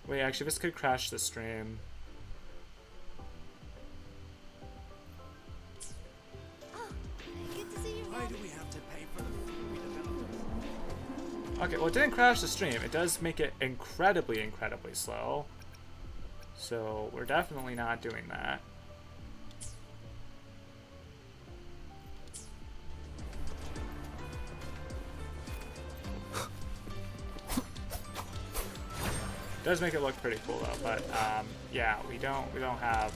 wait, actually this could crash the stream. Why do we have to pay for the Okay, well it didn't crash the stream. It does make it incredibly, incredibly slow. So we're definitely not doing that. Does make it look pretty cool though, but yeah, we don't have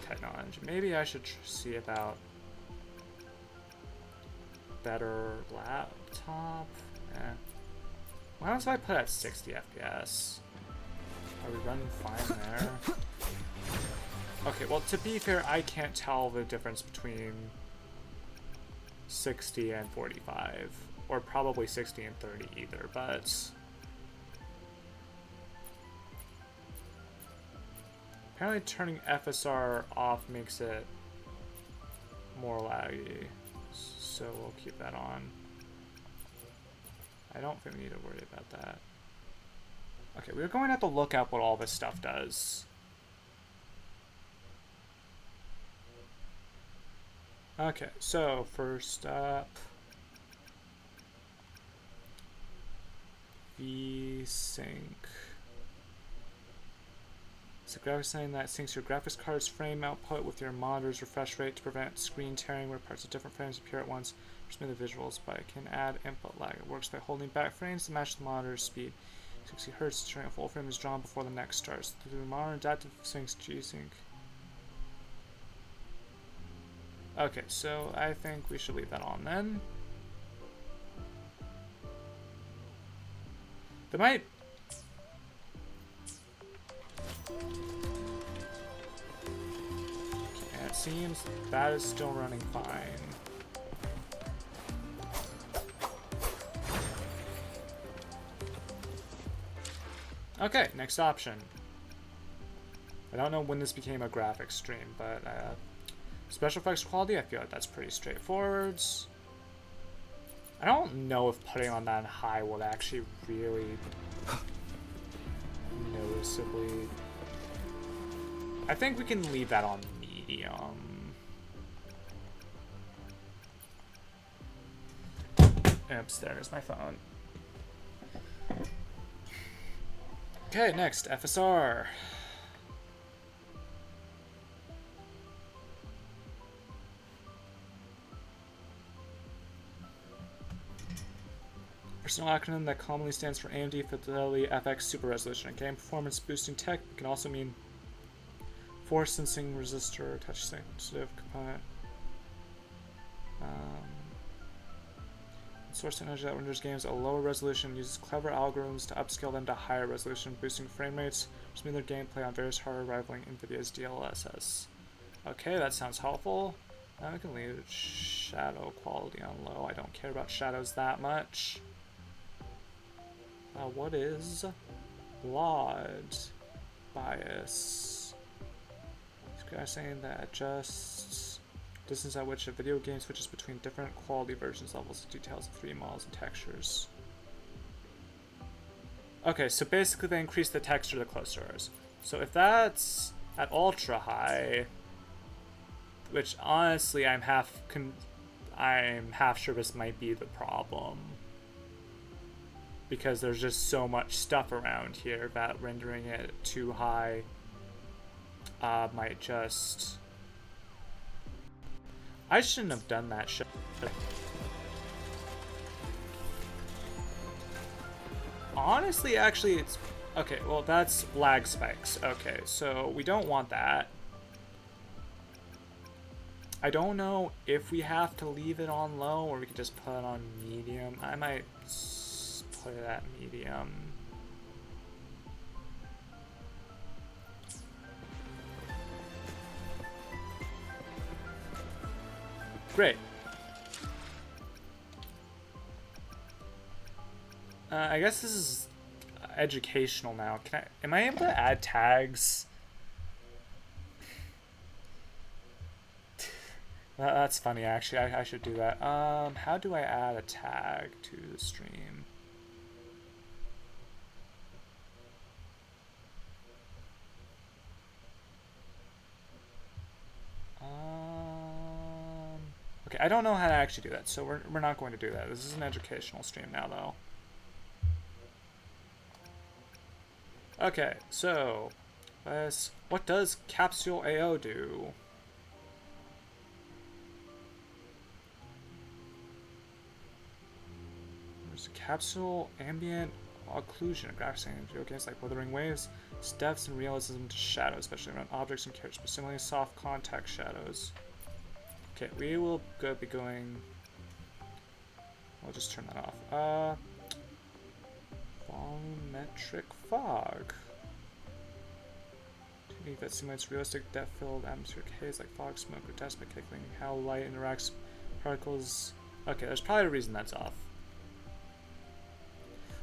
technology. Maybe I should see about better laptop. What happens if I put at 60 FPS? Are we running fine there? Okay, well to be fair, I can't tell the difference between 60 and 45, or probably 60 and 30 either, but apparently turning FSR off makes it more laggy, so we'll keep that on. I don't think we need to worry about that. Okay, we're going to have to look at what all this stuff does. Okay, so first up, V-Sync. It's a graphics setting that syncs your graphics card's frame output with your monitor's refresh rate to prevent screen tearing where parts of different frames appear at once. Smooth the visuals, but it can add input lag. It works by holding back frames to match the monitor's speed. 60 Hz during a full frame is drawn before the next starts. Through modern adaptive syncs G-Sync. Okay, so I think we should leave that on then. There might... Okay, it seems that is still running fine. Okay, next option. I don't know when this became a graphics stream, but special effects quality, I feel like that's pretty straightforward. I don't know if putting on that high would actually really noticeably... I think we can leave that on medium. Oops, there's my phone. Okay, next, FSR. Personal acronym that commonly stands for AMD Fidelity FX Super Resolution. Game performance boosting tech can also mean force sensing resistor, touch sensitive component. Source energy that renders games at a lower resolution uses clever algorithms to upscale them to higher resolution, boosting frame rates, smoother gameplay on various hardware rivaling NVIDIA's DLSS. Okay, that sounds helpful. Now we can leave shadow quality on low. I don't care about shadows that much. What is LOD bias? It's saying that adjusts distance at which a video game switches between different quality versions, levels, details of 3D models, and textures. Okay, so basically they increase the texture the closer it is. So if that's at ultra high, which honestly I'm half sure this might be the problem. because there's just so much stuff around here that rendering it too high might just... I shouldn't have done that shit. Honestly, actually, it's... Okay, well, that's lag spikes. Okay, so we don't want that. I don't know if we have to leave it on low or we can just put it on medium. I might put it at medium. Great. I guess this is educational now. Am I able to add tags? That's funny, actually. I should do that. How do I add a tag to the stream? Okay, I don't know how to actually do that, so we're not going to do that. This is an educational stream now, though. Okay, so what does Capsule AO do? There's a capsule ambient occlusion, graphics in video games like Wuthering Waves, depths and realism to shadows, especially around objects and characters, but similarly soft contact shadows. Okay, we will be going. I'll just turn that off. Volumetric fog. Technique that simulates realistic depth-filled atmospheric haze like fog, smoke, or dust by calculating how light interacts with particles. Okay, there's probably a reason that's off.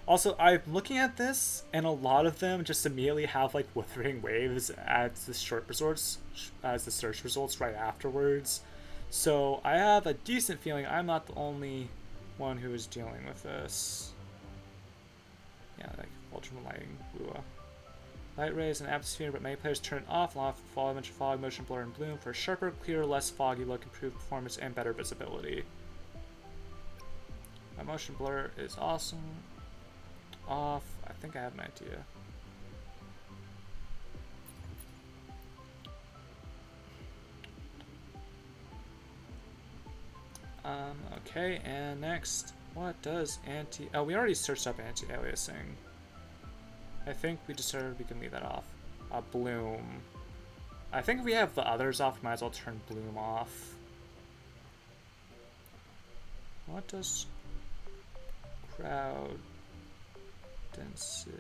Also, I'm looking at this, and a lot of them just immediately have like Wuthering Waves as the search results right afterwards. So I have a decent feeling I'm not the only one who is dealing with this. Yeah, like ultimate lighting, light rays and atmosphere, but many players turn it off, along with volumetric fog, motion blur, and bloom for a sharper, clearer, less foggy look, improved performance, and better visibility. My motion blur is awesome. Off. I think I have an idea. Okay, and next, what does oh, we already searched up anti-aliasing. I think we decided we can leave that off. Bloom. I think if we have the others off, we might as well turn bloom off. What does crowd density...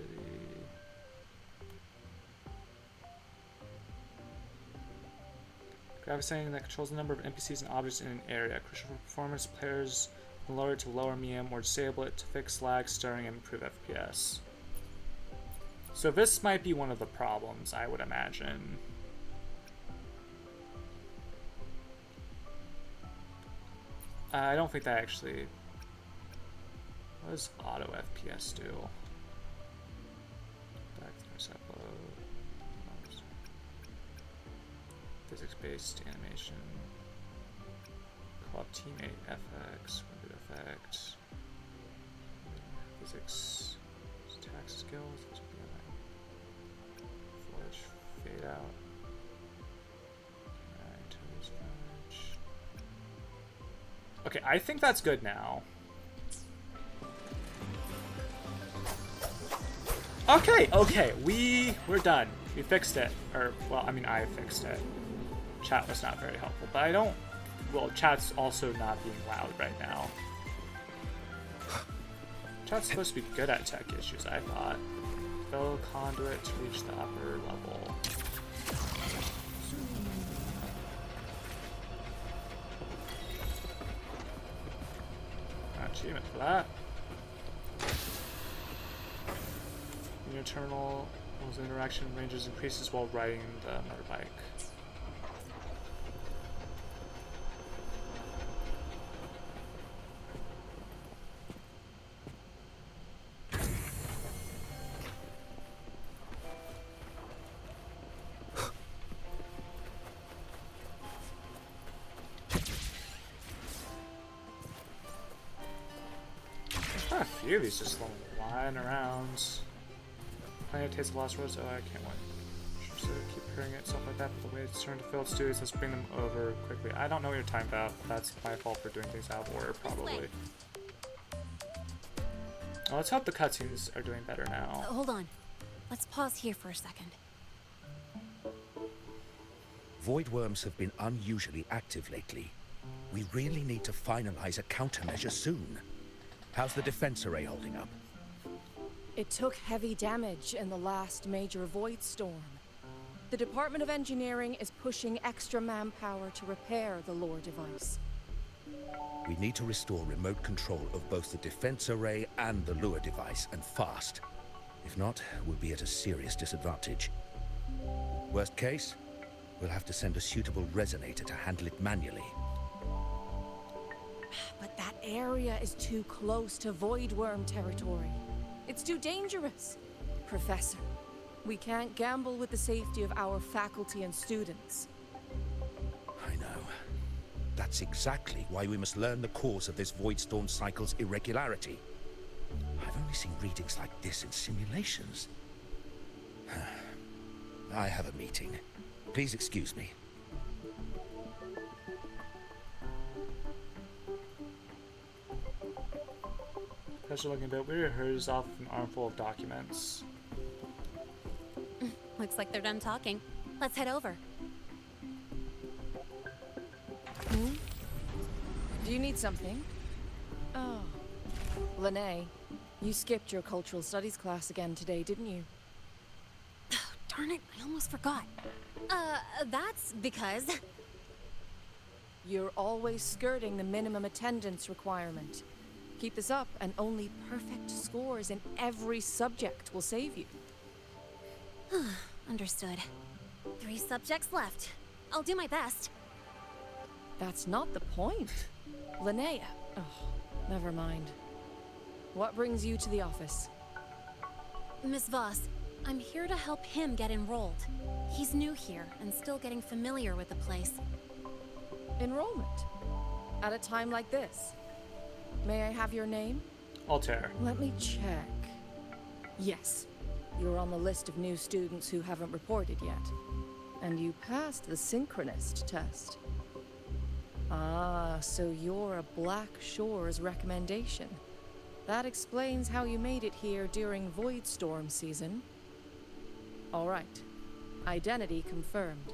Graphics setting that controls the number of NPCs and objects in an area. Crucial for performance, players can lower it to lower, medium, or disable it to fix lag, stuttering, and improve FPS. So this might be one of the problems, I would imagine. I don't think that actually... What does auto FPS do? Backwards upload. Physics-based animation. Co-op teammate FX. Window effect. Physics. Attack skills. Fudge. Fade out. Alright, fudge. Okay, I think that's good now. Okay, we're done. We fixed it. Or, well, I mean, I fixed it. Chat was not very helpful, but I don't... Well, chat's also not being loud right now. Chat's supposed to be good at tech issues, I thought. Fill conduit to reach the upper level. Achievement for that. In your terminal, interaction ranges increases while riding the motorbike. There's quite a few of these just flying around. Plenty of Taste of Lost Words. Oh, I can't wait. So keep hearing it, stuff like that. But the way it's turned to field students, let's bring them over quickly. I don't know what you're talking about. That's my fault for doing things out of order, probably. Well, let's hope the cutscenes are doing better now. Hold on. Let's pause here for a second. Void worms have been unusually active lately. We really need to finalize a countermeasure soon. How's the defense array holding up? It took heavy damage in the last major void storm. The Department of Engineering is pushing extra manpower to repair the lore device. We need to restore remote control of both the defense array and the lure device, and fast. If not, we'll be at a serious disadvantage. Worst case, we'll have to send a suitable resonator to handle it manually. But that area is too close to void worm territory. It's too dangerous. Professor, we can't gamble with the safety of our faculty and students. I know. That's exactly why we must learn the cause of this void storm cycle's irregularity. I've only seen readings like this in simulations. I have a meeting. Please excuse me. Professor looking a bit weird. Hers off an armful of documents. Looks like they're done talking. Let's head over. Do you need something? Oh. Lene, you skipped your cultural studies class again today, didn't you? Darn it, I almost forgot. That's because... You're always skirting the minimum attendance requirement. Keep this up, and only perfect scores in every subject will save you. Understood. 3 subjects left. I'll do my best. That's not the point. Linnea. Oh, never mind. What brings you to the office? Miss Voss, I'm here to help him get enrolled. He's new here and still getting familiar with the place. Enrollment? At a time like this? May I have your name? Altair. Let me check. Yes, you're on the list of new students who haven't reported yet. And you passed the synchronist test. Ah, so you're a Black Shores recommendation. That explains how you made it here during Void Storm season. All right. Identity confirmed.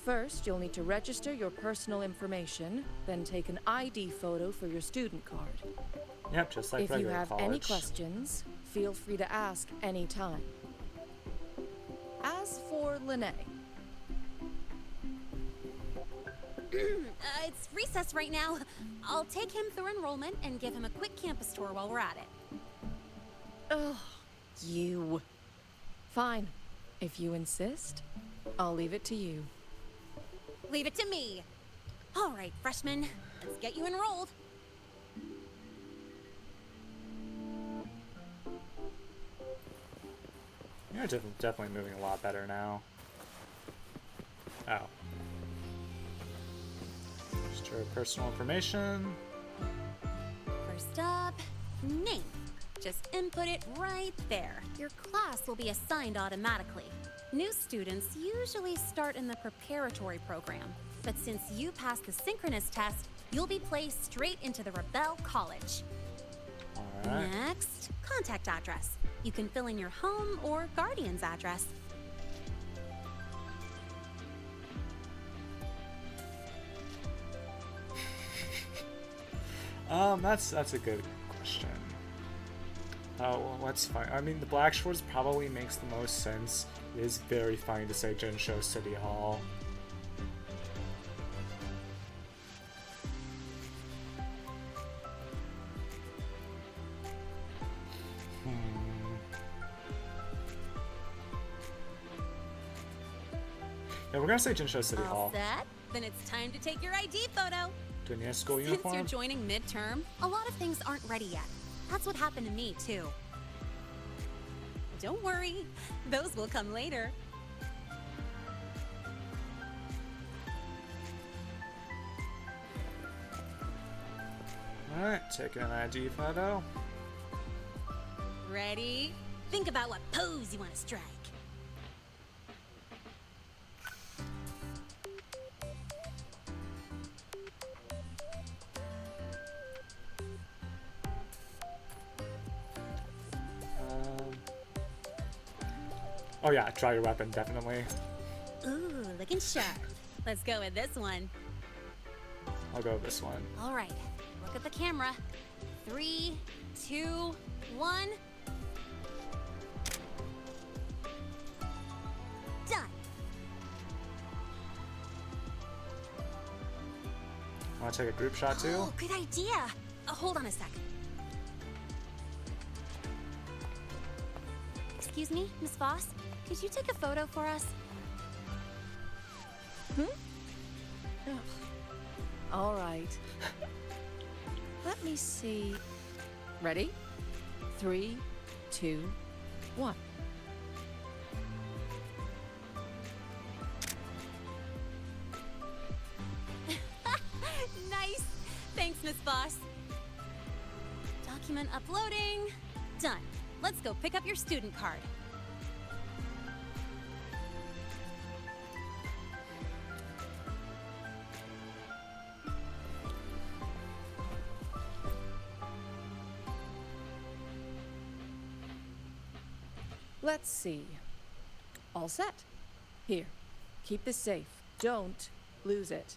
First, you'll need to register your personal information, then take an ID photo for your student card. Yep, just like regular college. If you have any questions, feel free to ask any time. As for Lene. It's recess right now. I'll take him through enrollment and give him a quick campus tour while we're at it. Ugh, you. Fine. If you insist, I'll leave it to you. Leave it to me. All right, freshman, let's get you enrolled. You're definitely moving a lot better now. Oh. Just your personal information. First up, name. Just input it right there. Your class will be assigned automatically. New students usually start in the preparatory program, but since you passed the synchronous test, you'll be placed straight into the Rebel College. All right. Next, contact address. You can fill in your home or guardian's address. That's a good question. Oh, well, that's fine. I mean, the Black Shores probably makes the most sense. It is very funny to say Jinsho City Hall. Yeah, we're gonna say Jinsho City Hall. All set? Then it's time to take your ID photo. Do you need a school Since uniform? you're joining midterm, a lot of things aren't ready yet. That's what happened to me, too. Don't worry, those will come later. Alright, taking an ID photo. Ready? Think about what pose you want to strike. Oh yeah, draw your weapon, definitely. Ooh, looking sharp. Let's go with this one. I'll go with this one. All right, look at the camera. 3, 2, 1. Done. Want to take a group shot too? Oh, good idea. Hold on a sec. Excuse me, Miss Voss. Could you take a photo for us? All right. Let me see. Ready? 3, 2, 1. Nice. Thanks, Miss Voss. Document uploading. Done. Let's go pick up your student card. Let's see. All set. Here, keep this safe. Don't lose it.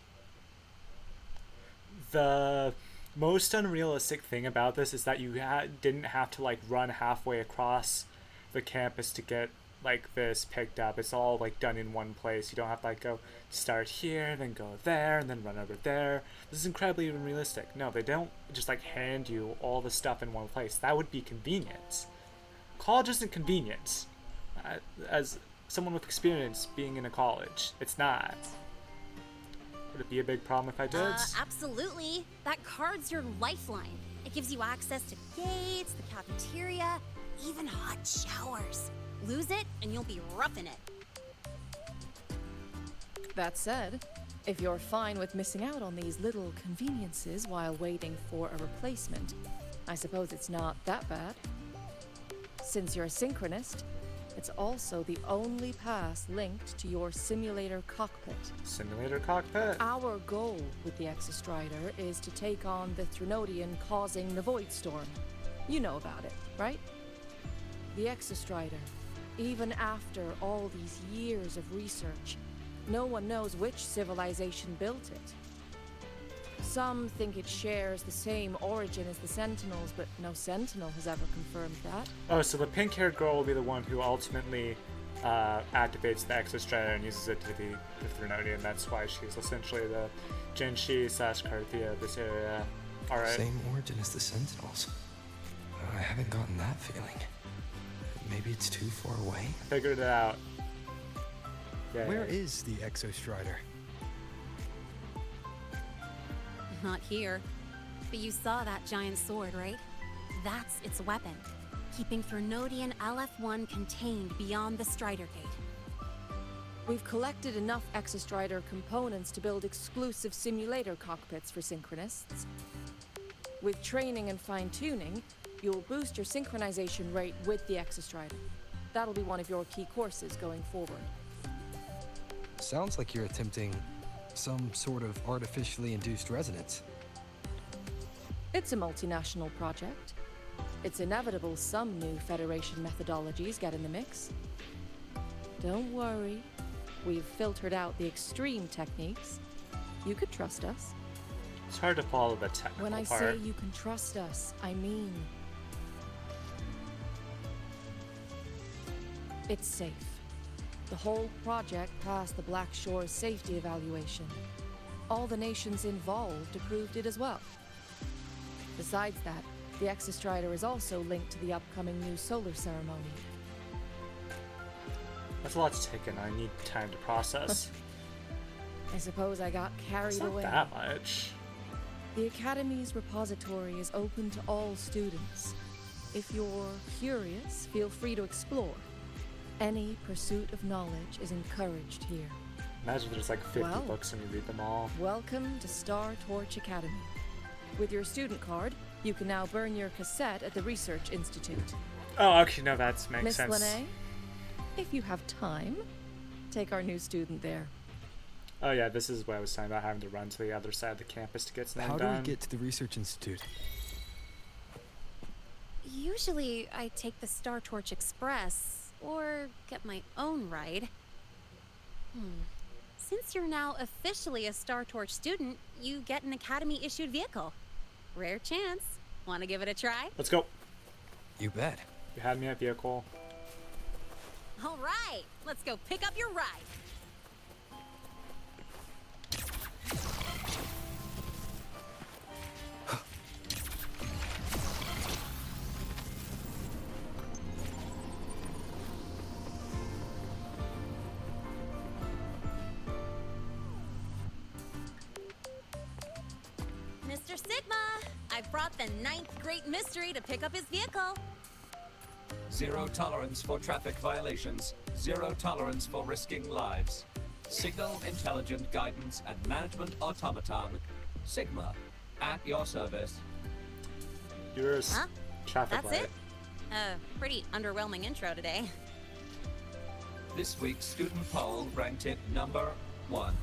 The most unrealistic thing about this is that you didn't have to like run halfway across the campus to get like this picked up. It's all like done in one place. You don't have to like go start here, then go there, and then run over there. This is incredibly unrealistic. No, they don't just like hand you all the stuff in one place. That would be convenient. College isn't convenient. As someone with experience being in a college, it's not. Would it be a big problem if I did? Absolutely. That card's your lifeline. It gives you access to gates, the cafeteria, even hot showers. Lose it, and you'll be roughing it. That said, if you're fine with missing out on these little conveniences while waiting for a replacement, I suppose it's not that bad. Since you're a synchronist, it's also the only pass linked to your simulator cockpit. Simulator cockpit? Our goal with the Exostrider is to take on the Threnodian causing the Void Storm. You know about it, right? The Exostrider, even after all these years of research, no one knows which civilization built it. Some think it shares the same origin as the Sentinels, but no Sentinel has ever confirmed that. Oh, so the pink-haired girl will be the one who ultimately activates the Exostrider and uses it to defeat the Threnodian. That's why she's essentially the Genshi / Carthia of this area. Alright. Same origin as the Sentinels. I haven't gotten that feeling. Maybe it's too far away? Figured it out. Yay. Where is the Exostrider? Not here. But you saw that giant sword, right? That's its weapon, keeping Threnodian LF1 contained beyond the Strider Gate. We've collected enough Exostrider components to build exclusive simulator cockpits for synchronists. With training and fine-tuning, you'll boost your synchronization rate with the Exostrider. That'll be one of your key courses going forward. Sounds like you're attempting some sort of artificially induced resonance. It's a multinational project. It's inevitable some new Federation methodologies get in the mix. Don't worry, we've filtered out the extreme techniques. You could trust us. It's hard to follow the technical When I part. say you can trust us, I mean it's safe. The whole project passed the Black Shore's safety evaluation. All the nations involved approved it as well. Besides that, the Exostrider is also linked to the upcoming new solar ceremony. That's a lot to take in. I need time to process. I suppose I got carried It's not away. that much. The Academy's repository is open to all students. If you're curious, feel free to explore. Any pursuit of knowledge is encouraged here. Imagine there's like 50 Well, books and you read them all. Welcome to Star Torch Academy. With your student card, you can now burn your cassette at the Research Institute. Oh, okay, no, that makes Miss sense. Lene, if you have time, take our new student there. Oh yeah, this is what I was talking about, having to run to the other side of the campus to get something How done. do we get to the research institute? Usually, I take the Star Torch Express, or get my own ride. Since you're now officially a Star Torch student, you get an Academy-issued vehicle. Rare chance. Want to give it a try? Let's go. You bet. You had me at vehicle. All right, let's go pick up your ride. Mr. Sigma, I brought the 9th Great Mystery to pick up his vehicle. Zero tolerance for traffic violations. Zero tolerance for risking lives. Signal intelligent guidance and management automaton. Sigma, at your service. Yours. Huh? Traffic That's light. it? Pretty underwhelming intro today. This week's student poll ranked it number 1.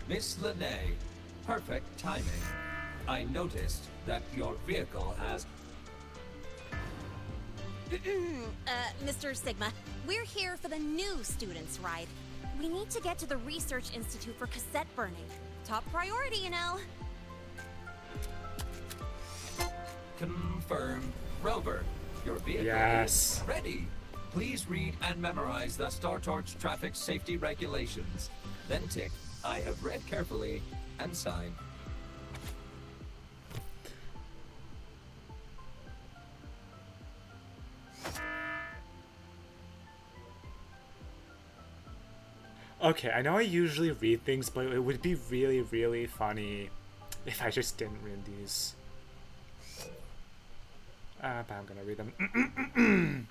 Miss Lene, perfect timing. I noticed that your vehicle has... Mr. Sigma, we're here for the new students' ride. We need to get to the Research Institute for cassette burning. Top priority, you know. Confirmed. Rover, your vehicle Yes. is ready. Please read and memorize the Star Torch traffic safety regulations. Then tick, I have read carefully, and sign. Okay, I know I usually read things, but it would be really, really funny if I just didn't read these. But I'm gonna read them.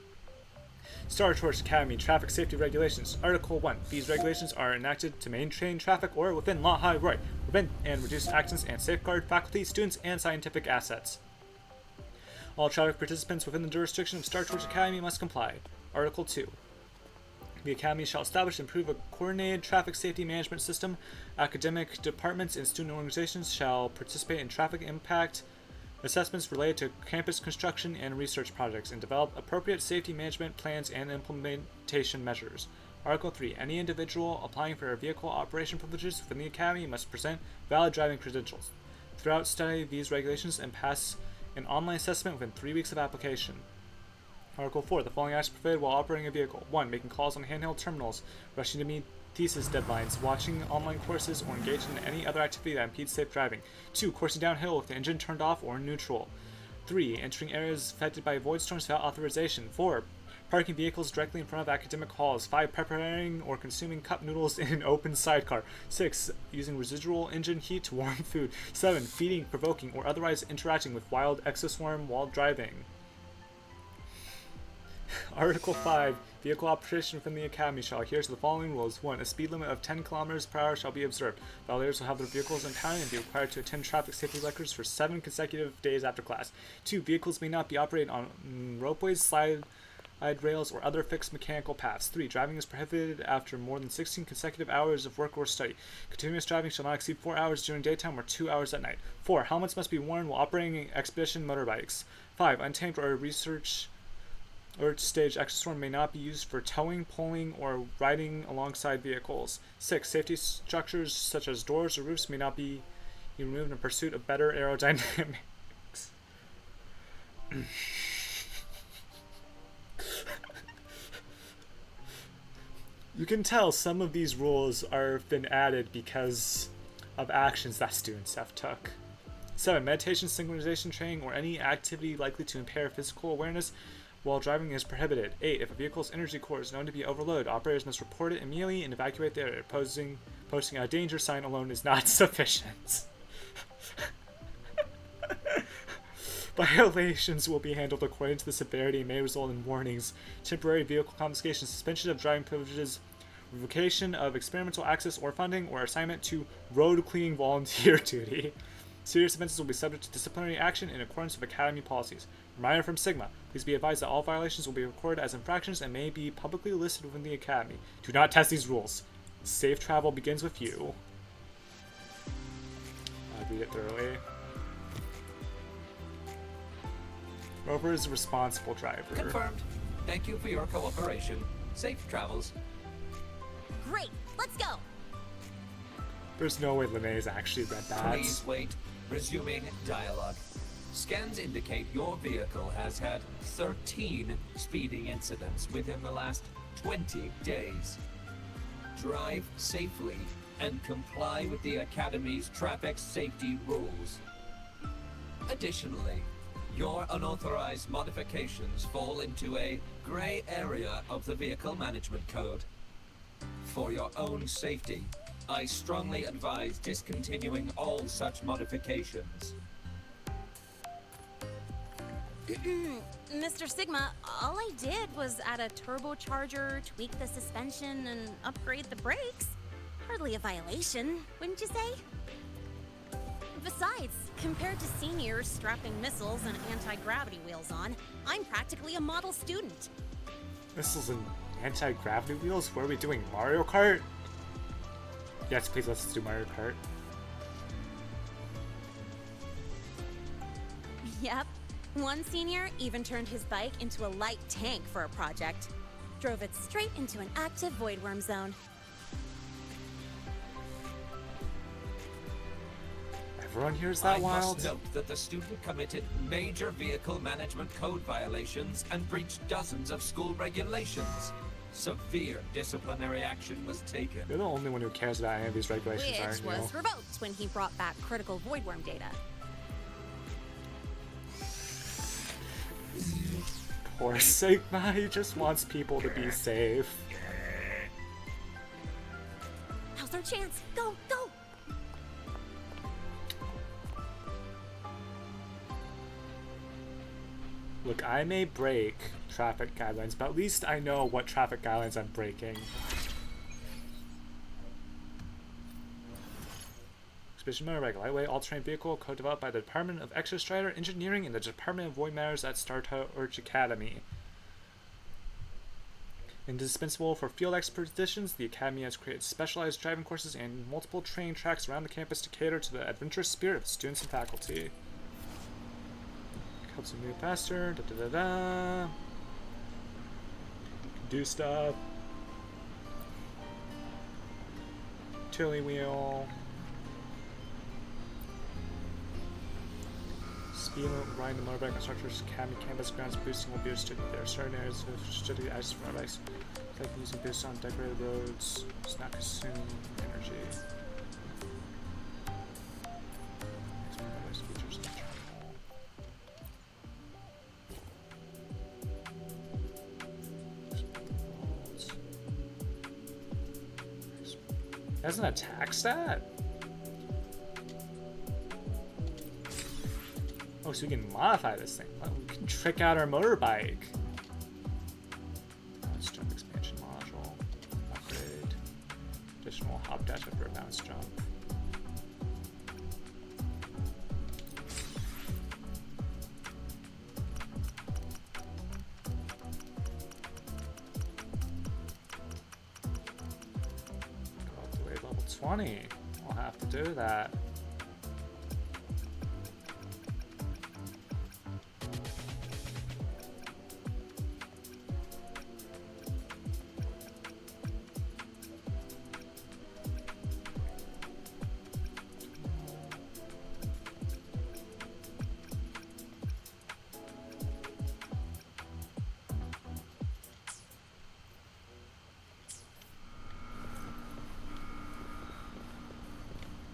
Star Torch Academy Traffic Safety Regulations. Article 1. These regulations are enacted to maintain traffic order within Law High Roy, prevent and reduce accidents, and safeguard faculty, students, and scientific assets. All traffic participants within the jurisdiction of Star Torch Academy must comply. Article 2. The Academy shall establish and improve a coordinated traffic safety management system. Academic departments and student organizations shall participate in traffic impact assessments related to campus construction and research projects and develop appropriate safety management plans and implementation measures. Article 3. Any individual applying for vehicle operation privileges within the Academy must present valid driving credentials. Throughout, study these regulations and pass an online assessment within 3 weeks of application. Article 4. The following acts are prohibited while operating a vehicle. 1. Making calls on handheld terminals, rushing to meet thesis deadlines, watching online courses, or engaging in any other activity that impedes safe driving. 2. Coursing downhill with the engine turned off or in neutral. 3. Entering areas affected by void storms without authorization. 4. Parking vehicles directly in front of academic halls. 5. Preparing or consuming cup noodles in an open sidecar. 6. Using residual engine heat to warm food. 7. Feeding, provoking, or otherwise interacting with wild exoswarm while driving. Article 5. Vehicle operation within the Academy shall adhere to the following rules. 1. A speed limit of 10 kilometers per hour shall be observed. Violators will have their vehicles impounded and be required to attend traffic safety lectures for 7 consecutive days after class. 2. Vehicles may not be operated on ropeways, slide rails, or other fixed mechanical paths. 3. Driving is prohibited after more than 16 consecutive hours of work or study. Continuous driving shall not exceed 4 hours during daytime or 2 hours at night. 4. Helmets must be worn while operating expedition motorbikes. 5. Untamed or research stage exoswarm may not be used for towing, pulling, or riding alongside vehicles. 6. Safety structures such as doors or roofs may not be removed in pursuit of better aerodynamics. You can tell some of these rules are been added because of actions that students have took. 7. Meditation, synchronization training, or any activity likely to impair physical awareness while driving is prohibited. 8. If a vehicle's energy core is known to be overloaded, operators must report it immediately and evacuate the area. Posting a danger sign alone is not sufficient. Violations will be handled according to the severity and may result in warnings, temporary vehicle confiscation, suspension of driving privileges, revocation of experimental access or funding, or assignment to road cleaning volunteer duty. Serious offenses will be subject to disciplinary action in accordance with Academy policies. Reminder from Sigma. Please be advised that all violations will be recorded as infractions and may be publicly listed within the Academy. Do not test these rules. Safe travel begins with you. Read it thoroughly. Rover is a responsible driver. Confirmed. Thank you for your cooperation. Safe travels. Great, let's go. There's no way Linnea's actually read that. Please wait. Resuming dialogue. Scans indicate your vehicle has had 13 speeding incidents within the last 20 days. Drive safely and comply with the Academy's traffic safety rules. Additionally, your unauthorized modifications fall into a gray area of the Vehicle Management Code. For your own safety, I strongly advise discontinuing all such modifications. Mr. Sigma, all I did was add a turbocharger, tweak the suspension, and upgrade the brakes. Hardly a violation, wouldn't you say? Besides, compared to seniors strapping missiles and anti-gravity wheels on, I'm practically a model student. Missiles and anti-gravity wheels? What are we doing? Mario Kart? Yes, please let's do Mario Kart. Yep. One senior even turned his bike into a light tank for a project. Drove it straight into an active voidworm zone. Everyone here is that I wild? must note that the student committed major vehicle management code violations and breached dozens of school regulations. Severe disciplinary action was taken. You're the only one who cares about any of these regulations, Which aren't you? was revoked when he brought back critical voidworm data. Poor Sigma, he just wants people to be safe. Now's our chance. Go, go! Look, I may break traffic guidelines, but at least I know what traffic guidelines I'm breaking. Expedition motorbike, lightweight all-terrain vehicle, co-developed by the Department of Exostrider Engineering and the Department of Void Matters at Startorch Academy. Indispensable for field expeditions, the Academy has created specialized driving courses and multiple training tracks around the campus to cater to the adventurous spirit of students and faculty. Helps you move faster, da-da-da-da. Do stuff. Tilly wheel. Speed riding the motorbike instructors Academy campus grounds boosting will be restricted. There are certain areas of study ice for motorbikes, like using boosts on decorated roads, does not consume energy. Features in the terminal. Has an attack stat? Oh, so we can modify this thing. Well, we can trick out our motorbike. Bounce jump expansion module. Upgrade. Additional hop dash for a bounce jump. Go up to wave level 20. We'll have to do that.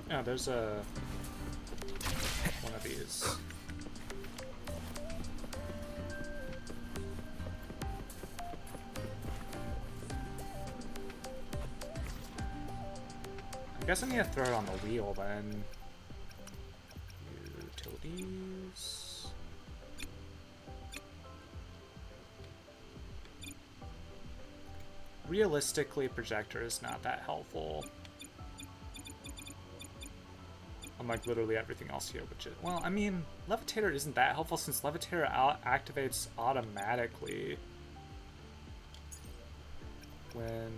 Yeah, there's a one of these. I guess I need to throw it on the wheel then. Utilities. Realistically, projector is not that helpful. unlike literally everything else here, which is, well, I mean, Levitator isn't that helpful since Levitator activates automatically when...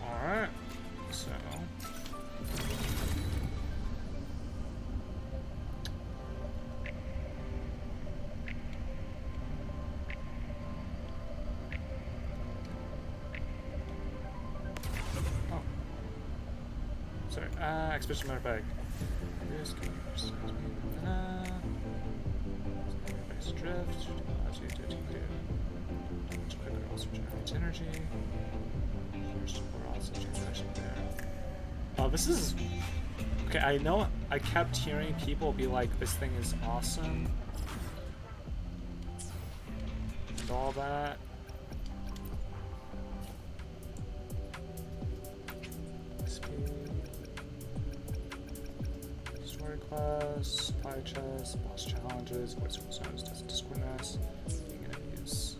Alright, so... Oh. Sorry, expression matter bag. Base drift allows you to quicker also generates energy. We're also transaction there. Oh, this is... Okay, I know I kept hearing people be like, this thing is awesome. And all that. Speed. Story class, supply chest, boss challenges, voice zones, test discordness, being enemies.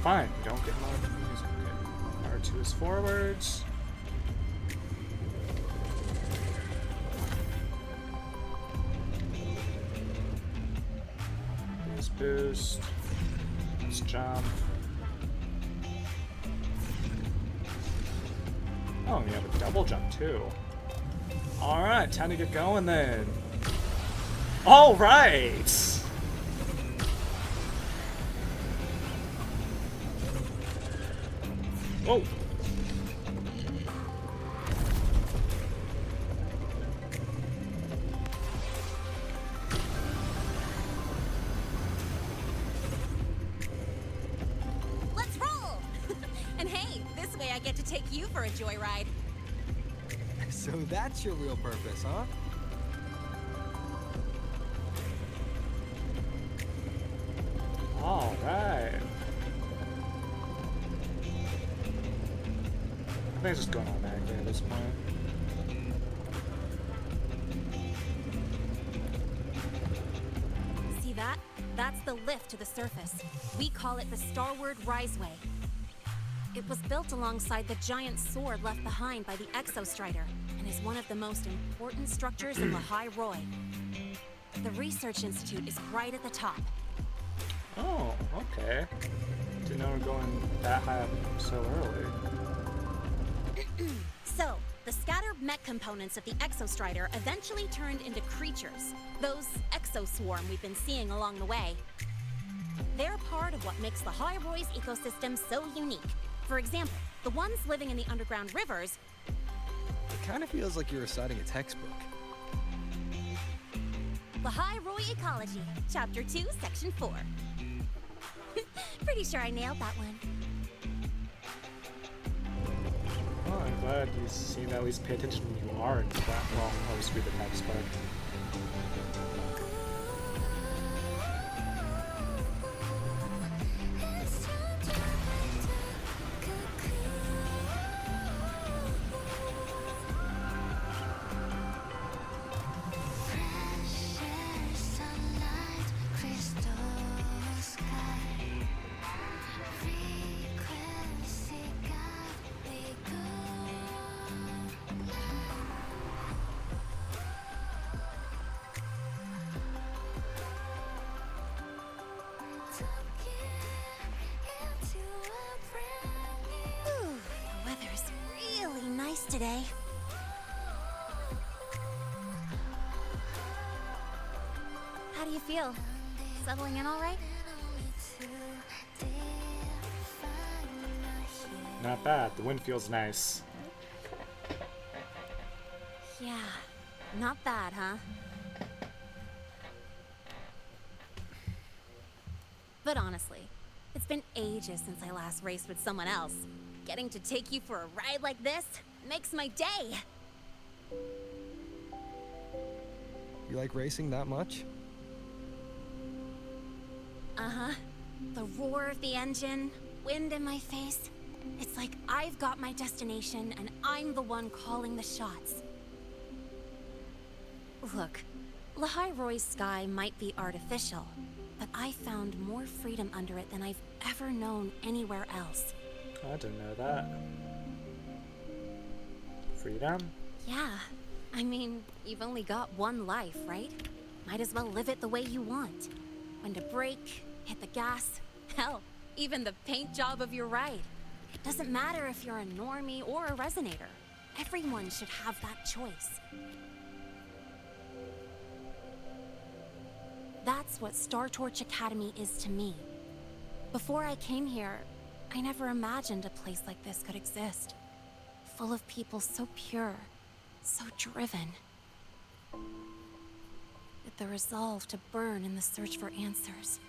Fine, you don't get more enemies. Okay. R2 is forwards. Let's boost. Let's jump. Oh, we have a double jump too. Alright, time to get going then. Alright! Oh! Let's roll! And hey, this way I get to take you for a joyride. So that's your real purpose, huh? All right. I think it's just going on back there at this point. See that? That's the lift to the surface. We call it the Starward Riseway. It was built alongside the giant sword left behind by the Exostrider, and is one of the most important structures in the High Roy. The Research Institute is right at the top. Oh, okay. Didn't know we're going that high up so early. So, the scattered mech components of the Exostrider eventually turned into creatures. Those exoswarm we've been seeing along the way. They're part of what makes the High Roy's ecosystem so unique. For example, the ones living in the underground rivers... It kind of feels like you're reciting a textbook. The High Roy Ecology, Chapter 2, Section 4. Pretty sure I nailed that one. Oh, I'm glad you seem to at least pay attention when you are in class. Well, I'll just read the text, but... Today. How do you feel? Settling in all right? Not bad. The wind feels nice. Yeah, not bad, huh? But honestly, it's been ages since I last raced with someone else. Getting to take you for a ride like this makes my day. You like racing that much? Uh-huh. The roar of the engine, wind in my face. It's like I've got my destination and I'm the one calling the shots. Look, Lahai Roy's sky might be artificial, but I found more freedom under it than I've ever known anywhere else. I didn't know that. Freedom? Yeah. I mean, you've only got one life, right? Might as well live it the way you want. When to brake, hit the gas, hell, even the paint job of your ride. It doesn't matter if you're a normie or a resonator. Everyone should have that choice. That's what Star Torch Academy is to me. Before I came here, I never imagined a place like this could exist. Full of people so pure, so driven. With the resolve to burn in the search for answers.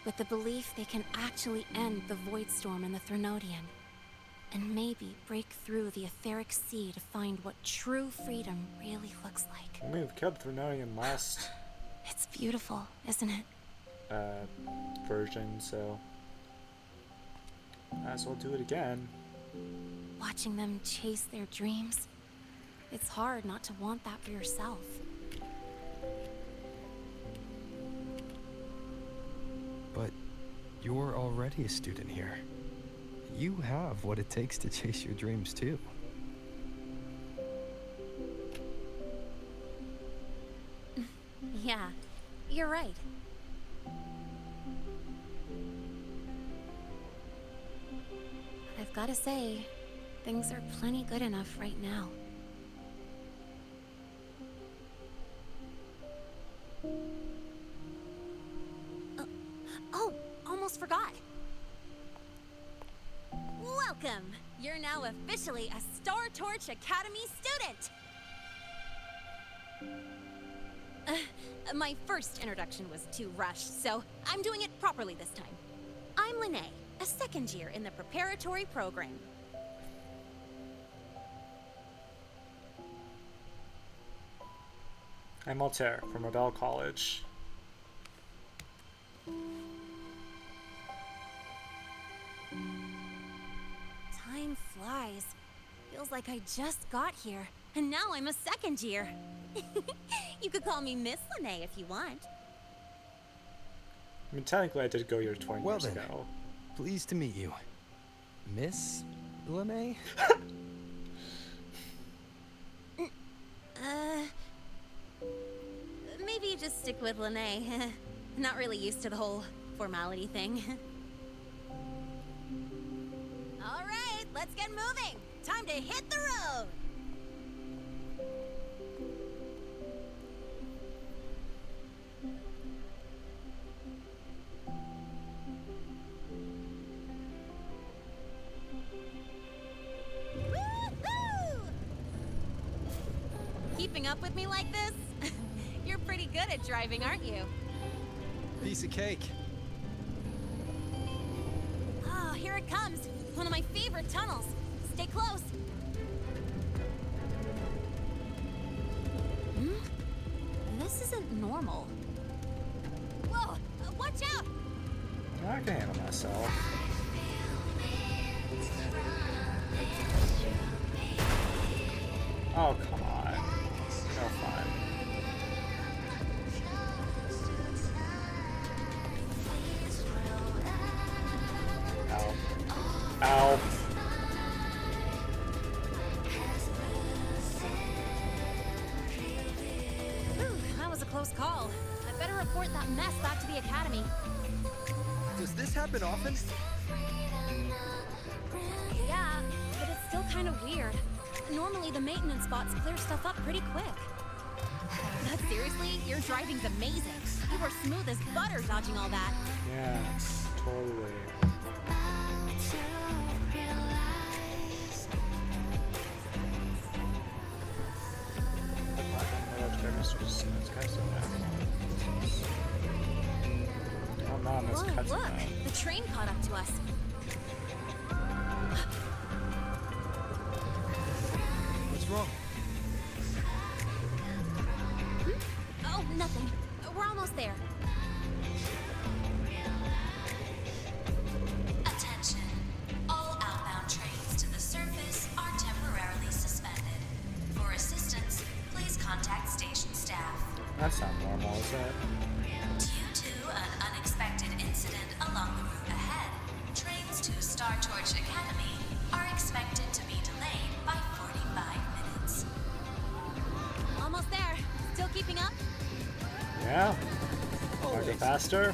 With the belief they can actually end the Void Storm and the Threnodian. And maybe break through the etheric sea to find what true freedom really looks like. I mean, we've killed Threnodian last... It's beautiful, isn't it? Version, so... might as well do it again. Watching them chase their dreams. It's hard not to want that for yourself. But you're already a student here. You have what it takes to chase your dreams too. Yeah, you're right. I've gotta say, things are plenty good enough right now. Oh, almost forgot. Welcome! You're now officially a Star Torch Academy student! My first introduction was too rushed, so I'm doing it properly this time. I'm Lene, a second year in the preparatory program. I'm Altair from Rebel College. Time flies. Feels like I just got here, and now I'm a second year. You could call me Miss Lene if you want. I mean, technically I did go here 20 years then, ago. Pleased to meet you. Miss Lene? Maybe just stick with Lene. Not really used to the whole formality thing. All right, let's get moving. Time to hit the road. Woohoo! Keeping up with me like this? You're pretty good at driving, aren't you? Piece of cake. Oh, here it comes. One of my favorite tunnels. Stay close. This isn't normal. Whoa! Watch out! I can handle myself. Oh, come on. No fun. Ow. Ow. Whew, that was a close call. I better report that mess back to the academy. Does this happen often? Yeah, but it's still kind of weird. Normally the maintenance bots clear stuff up pretty quick. But seriously, your driving's amazing. You were smooth as butter dodging all that. Yeah, totally. Oh no, I missed Whoa, cuts look! though. The train caught up to us. What's wrong? Oh, nothing. We're almost there. Attention. All outbound trains to the surface are temporarily suspended. For assistance, please contact station staff. That's not normal, is it? Due to an unexpected incident along the route ahead, trains to Star Torch Academy are expected to be delayed by 45 minutes. Almost there. Still keeping up? Yeah. Wanna go faster?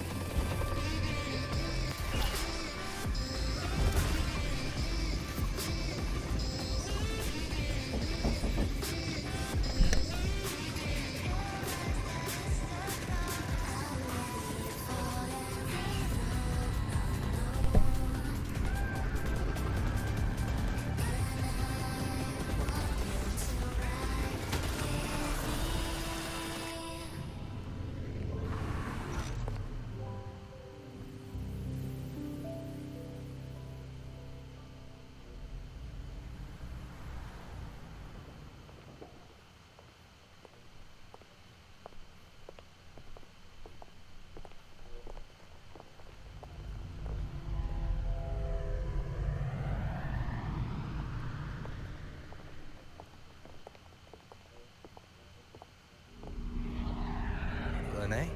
Lene?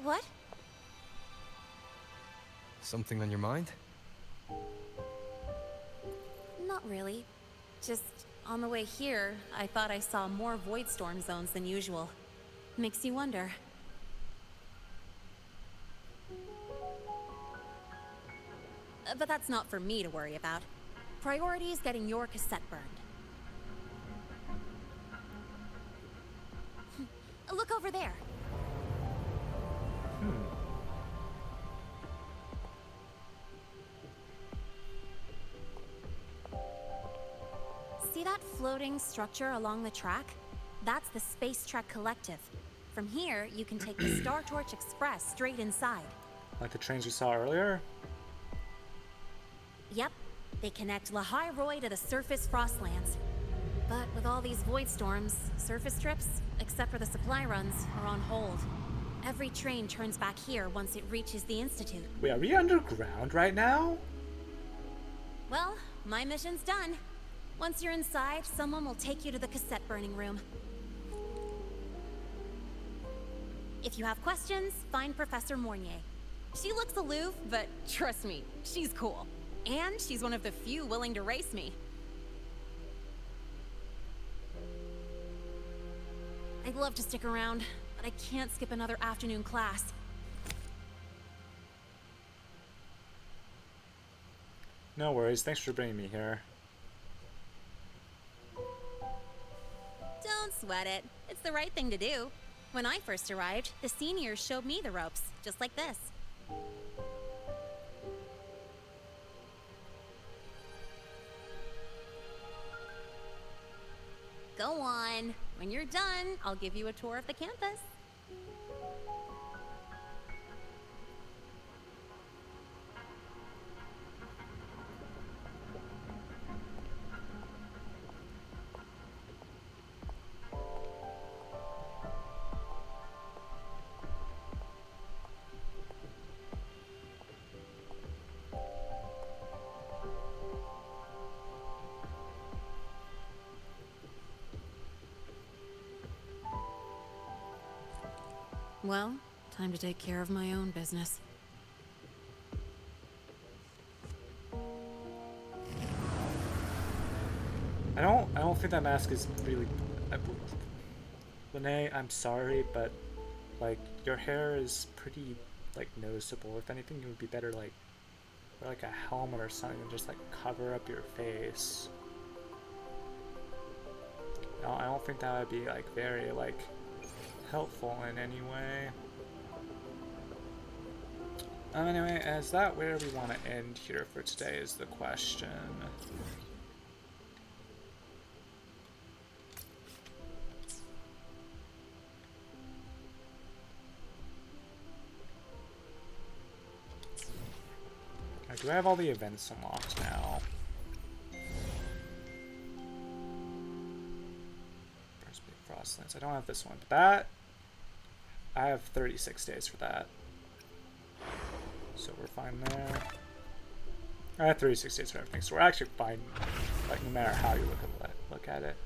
What? Something on your mind? Not really. Just on the way here, I thought I saw more void storm zones than usual. Makes you wonder. But that's not for me to worry about. Priority is getting your cassette burned. Look over there. See that floating structure along the track? That's the Space Trek Collective. From here, you can take the Star Torch Express straight inside. Like the trains we saw earlier? Yep, they connect Lahairoi to the surface Frostlands. But with all these void storms, surface trips, except for the supply runs, are on hold. Every train turns back here once it reaches the Institute. Wait, are we underground right now? Well, my mission's done. Once you're inside, someone will take you to the cassette burning room. If you have questions, find Professor Mornier. She looks aloof, but trust me, she's cool. And she's one of the few willing to race me. I'd love to stick around, but I can't skip another afternoon class. No worries, thanks for bringing me here. Don't sweat it. It's the right thing to do. When I first arrived, the seniors showed me the ropes, just like this. Go on. When you're done, I'll give you a tour of the campus. Well, time to take care of my own business. I don't think that mask is really... Lene, I'm sorry, but like your hair is pretty like noticeable. If anything, it would be better like wear like a helmet or something and just like cover up your face. No, I don't think that would be like very like helpful in any way. Anyway, is that where we want to end here for today is the question. do I have all the events unlocked now? Frostlands. I don't have this one, but that I have 36 days for that, so we're fine there. I have 36 days for everything, so we're actually fine, like no matter how you look at it.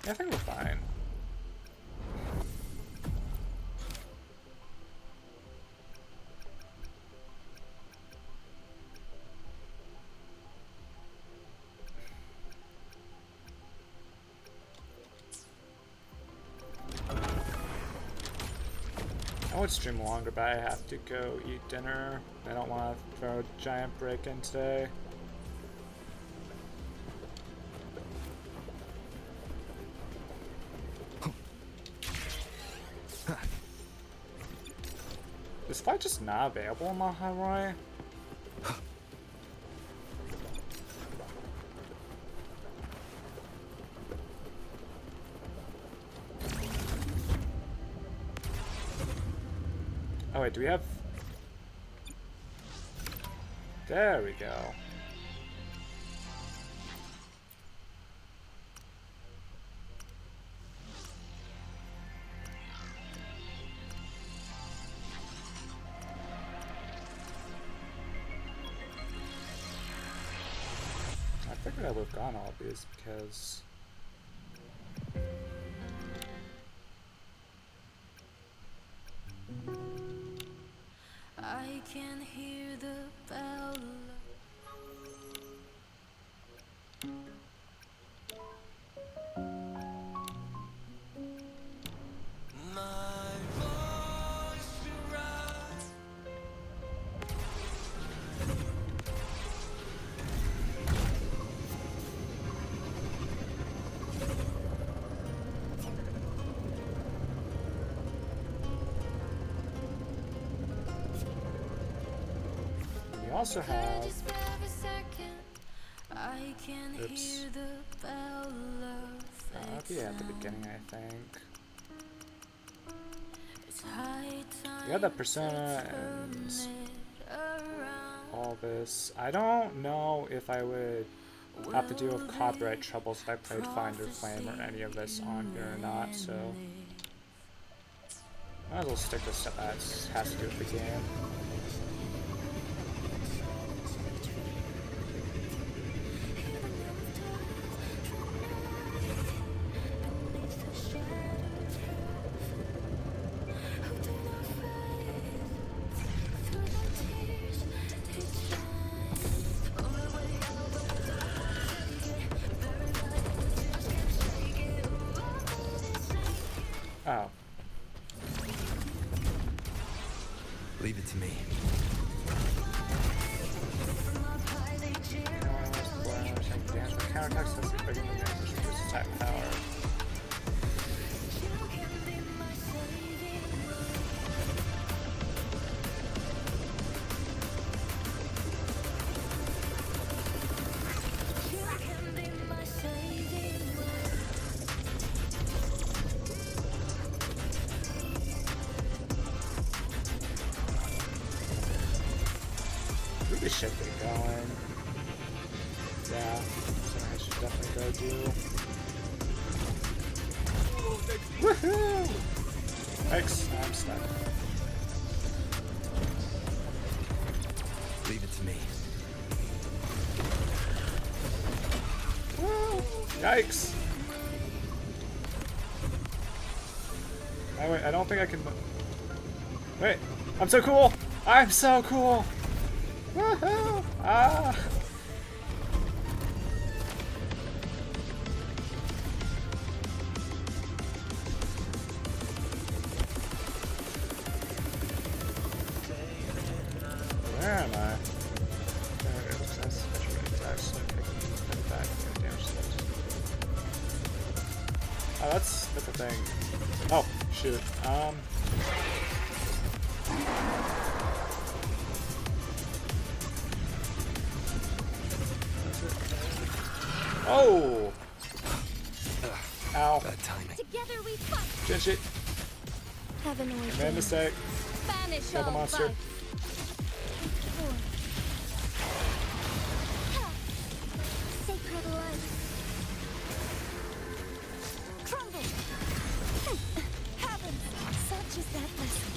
I think we're fine. I would stream longer, but I have to go eat dinner. I don't want to throw a giant break in today. Is fight just not available in Maharoi? Oh wait, do we have... There we go. I figured I would have gone all of these because... I can hear the bell. My voice will rise. We also have... I can hear the bell of that'll be at the beginning, I think. We got that Persona and all this. I don't know if I would have to deal with copyright troubles if I played Finder Flame or any of this on here or not, so... Might as well stick with stuff that has to do with the game. Oh. Leave it to me. Dance with counterattacks, that's the equation of damage, reduces attack power. Really should get going. Yeah, something I should definitely go do. Woohoo! Thanks, I'm stuck. Leave it to me. Woo! Yikes! Wait, I don't think I can... Wait, I'm so cool! I'm so cool! Woohoo! Ah! Where am I? There it is. That's back. Oh, that's a thing. Oh, shoot. Oh! Ow. Bad timing. Together we fight. Genji. Have an I made a mistake. Banish Kill the all monster. vice. Sacred light. Crumble. Heavens, such is that lesson.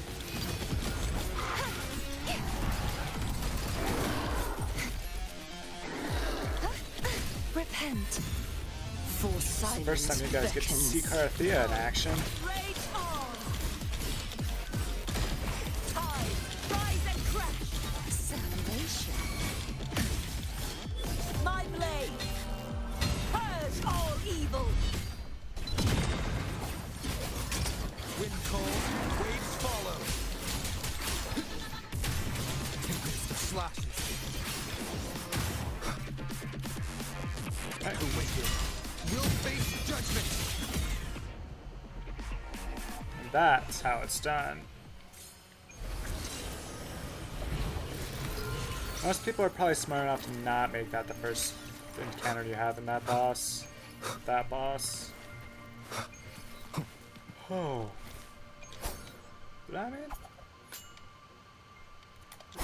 Repent. For silence. First time you guys get to see Karathea in action. Rage on. Tide, rise and crash. Salvation. My blade. Purge all evil. Wind cold, waves follow. Tempest of slashes. The wicked will face judgment. And that's how it's done. Most people are probably smart enough to not make that the first encounter you have in that boss. That boss. Oh. But I mean...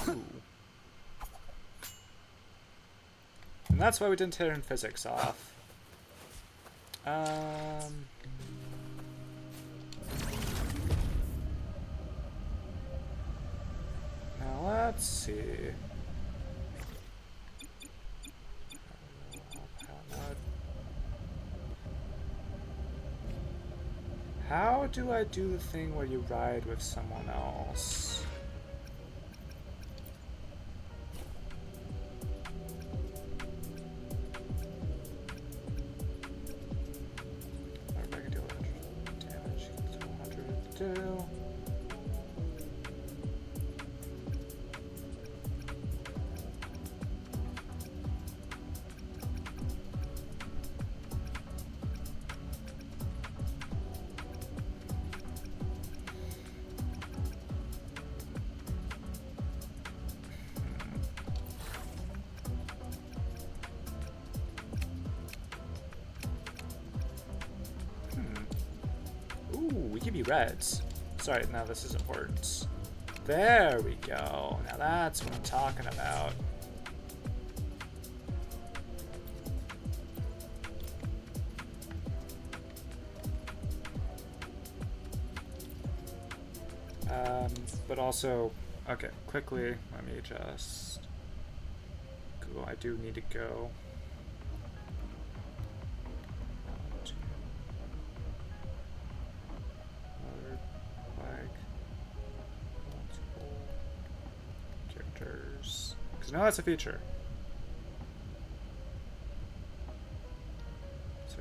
Ooh. And that's why we didn't turn physics off. Now let's see. How do I do the thing where you ride with someone else? We can be reds. Sorry, now this is important. There we go. Now that's what I'm talking about. But also, okay, quickly, let me just go. I do need to go. No, that's a feature. So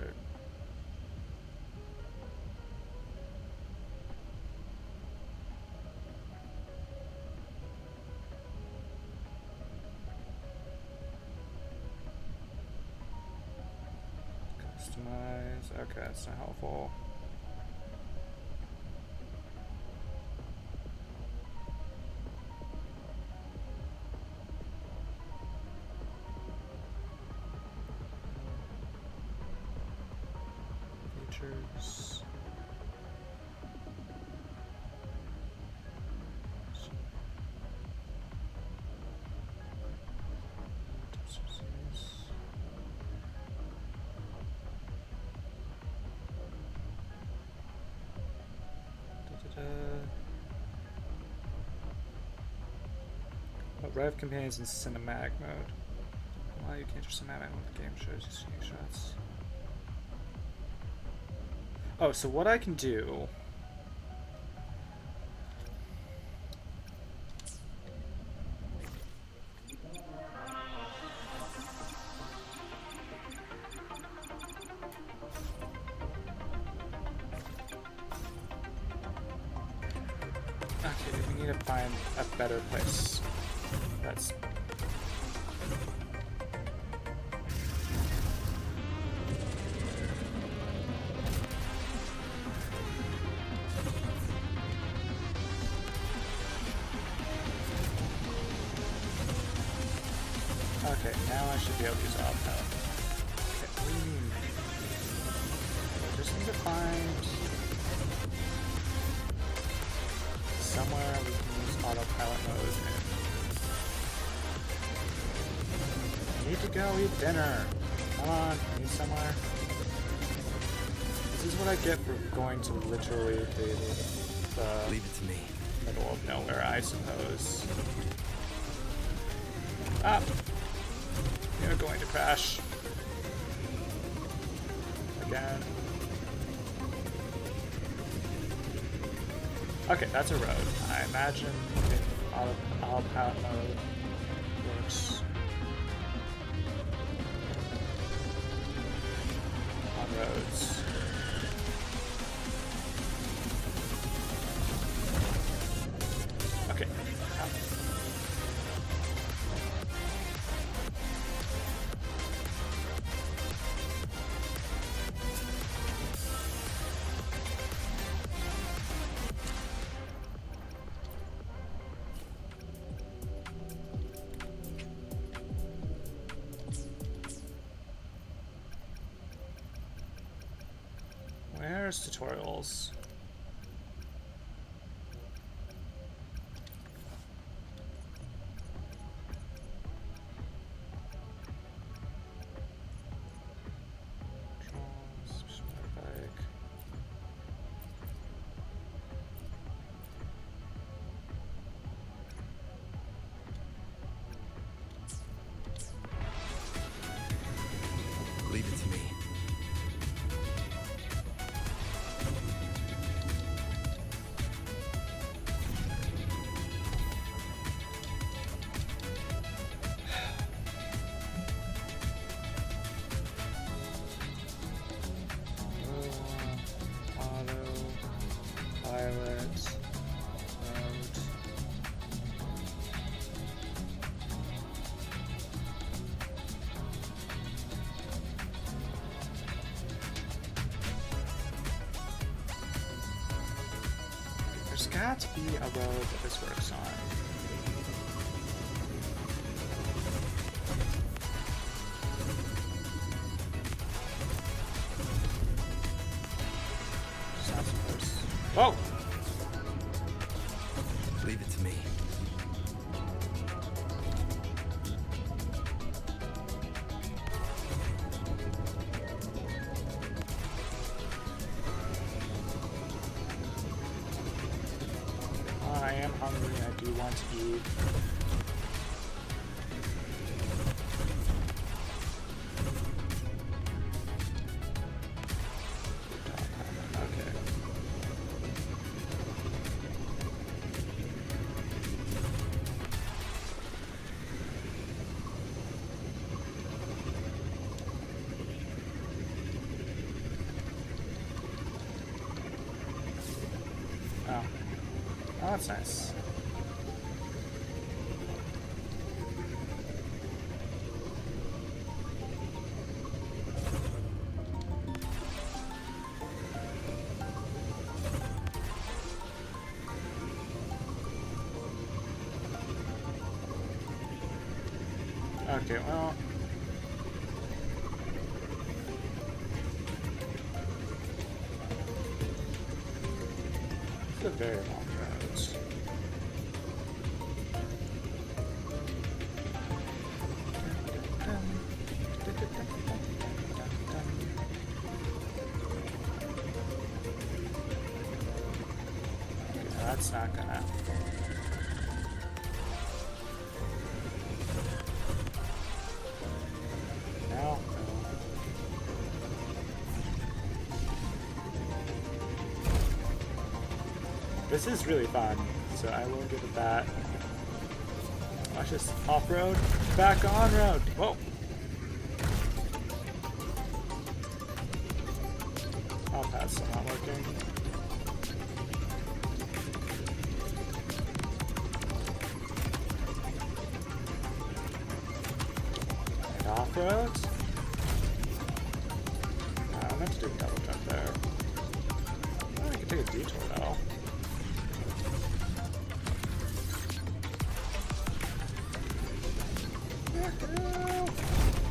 customize. Okay, that's not helpful. Features. Rev companions in cinematic mode. Well, you can't just cinematic when the game shows you screenshots. Oh, so what I can do... Okay, we need to find a better place. That's... Okay, now I should be able to use off power. Okay, what do you mean? Just to find somewhere we can use autopilot mode in. Need to go eat dinner. Come on, need somewhere. This is what I get for going to literally the leave it to me. Middle of nowhere, I suppose. Ah! You're going to crash. Again. Okay, that's a road. I imagine if autopilot mode works on roads. Okay. Where's tutorials? Leave it to me. There's got to be a road that this works on. Just not supposed. Whoa! Leave it to me. I am hungry. I do want to eat. Okay. Oh. Oh, that's nice. Okay, well... It's a very long road. Okay, that's not gonna... No. This is really fun, so I will give it that. Watch this. Off-road, back on-road. Whoa. Oh, that's still not working. And off-road? I meant to do a double jump there. Oh, I can take a detour though.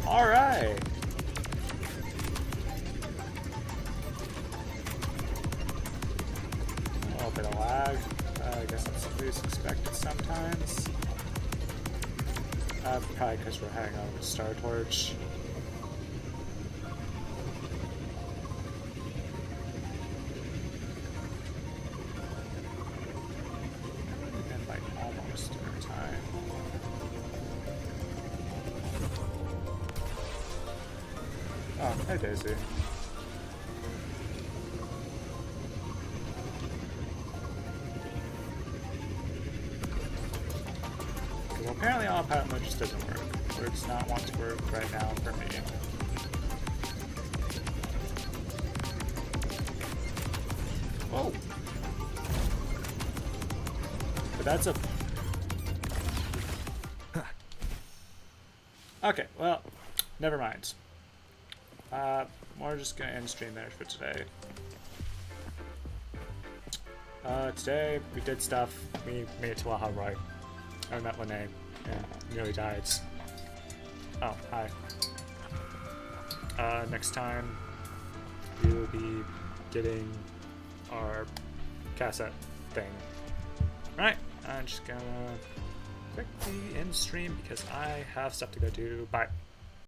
All right. lag. I guess that's at least expected sometimes. Probably because we're hanging out with Star Torch. And like almost dinner time. Oh, hey Daisy. Well, apparently autopilot mode just doesn't work, or does not want to work right now for me. Oh! But that's a... Okay, well, never mind. We're just gonna end stream there for today. Today we did stuff. We made it to Laharoy. I met Lene and nearly died. Oh, hi. Next time we will be getting our cassette thing. Right, I'm just gonna quickly end stream because I have stuff to go do. Bye.